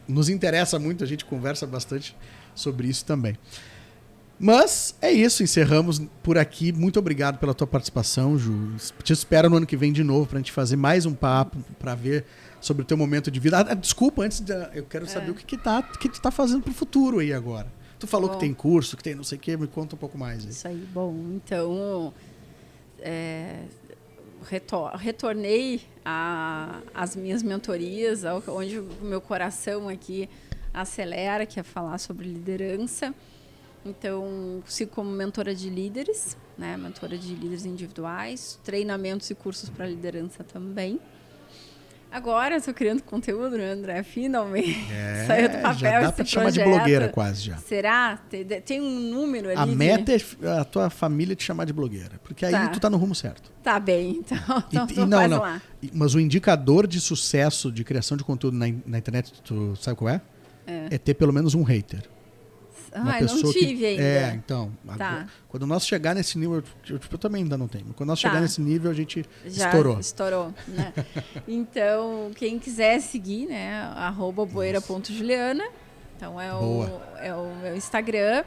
nos interessa muito, a gente conversa bastante sobre isso também. Mas é isso, encerramos por aqui. Muito obrigado pela tua participação, Ju. Te espero no ano que vem de novo pra gente fazer mais um papo, pra ver sobre o teu momento de vida. Desculpa, eu quero saber o que tu tá fazendo pro futuro aí agora. Tu falou que tem curso, que tem não sei o quê, me conta um pouco mais aí. Isso aí, bom, então retornei às minhas mentorias, onde o meu coração aqui acelera, que é falar sobre liderança. Então, sigo como mentora de líderes, né? Mentora de líderes individuais, treinamentos e cursos para liderança também. Agora, estou criando conteúdo, né, André? Finalmente saiu do papel já dá para chamar de blogueira quase já. Será? Tem um número ali? A meta é a tua família te chamar de blogueira, porque aí tu tá no rumo certo. Tá bem, então não. Lá. Mas o indicador de sucesso de criação de conteúdo na internet, tu sabe qual é? É ter pelo menos um hater. Não tive ainda. Então, quando nós chegar nesse nível, eu também ainda não tenho, mas quando nós chegar nesse nível, a gente já estourou, né? Então, quem quiser seguir, né, @boeira.juliana, então é o meu Instagram.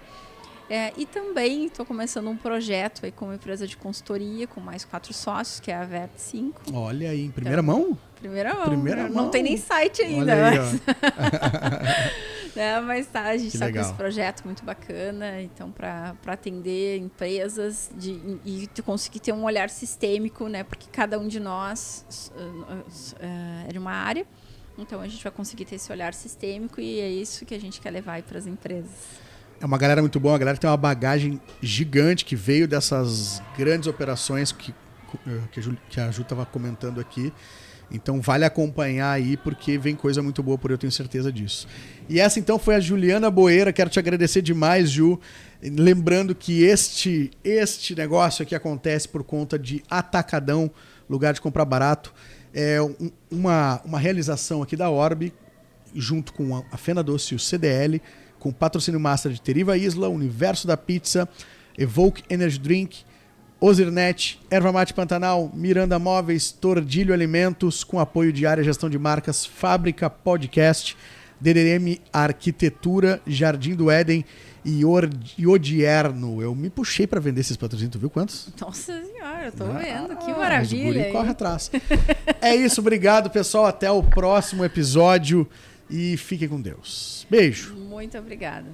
E também estou começando um projeto aí com uma empresa de consultoria, com mais 4 sócios, que é a Vert5. Olha aí, em primeira mão? Primeira mão. Não tem nem site ainda. Olha aí, mas a gente está com esse projeto muito bacana, então para atender empresas e conseguir ter um olhar sistêmico, né? Porque cada um de nós é de uma área, então a gente vai conseguir ter esse olhar sistêmico e é isso que a gente quer levar para as empresas. É uma galera muito boa, a galera tem uma bagagem gigante que veio dessas grandes operações que a Ju estava comentando aqui. Então vale acompanhar aí, porque vem coisa muito boa, por eu tenho certeza disso. E essa então foi a Juliana Boera. Quero te agradecer demais, Ju. Lembrando que este negócio aqui acontece por conta de Atacadão, lugar de comprar barato. É uma realização aqui da Orbe, junto com a Fena Doce e o CDL, com patrocínio master de Teriva Isla, Universo da Pizza, Evoke Energy Drink, Ozirnet, Erva Mate Pantanal, Miranda Móveis, Tordilho Alimentos, com apoio de Área Gestão de Marcas, Fábrica Podcast, DDM Arquitetura, Jardim do Éden e Odierno. Eu me puxei para vender esses patrocínios, tu viu quantos? Nossa senhora, eu tô vendo, que maravilha. Corre atrás. É isso, obrigado pessoal, até o próximo episódio. e fiquem com Deus. Beijo. Muito obrigada.